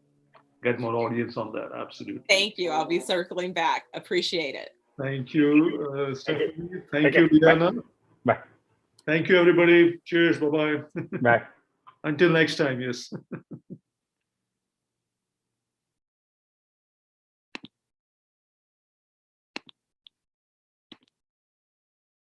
get more audience on that. Absolutely.
Thank you. I'll be circling back. Appreciate it.
Thank you, Stephanie. Thank you, Liana.
Bye.
Thank you, everybody. Cheers. Bye-bye.
Bye.
Until next time. Yes.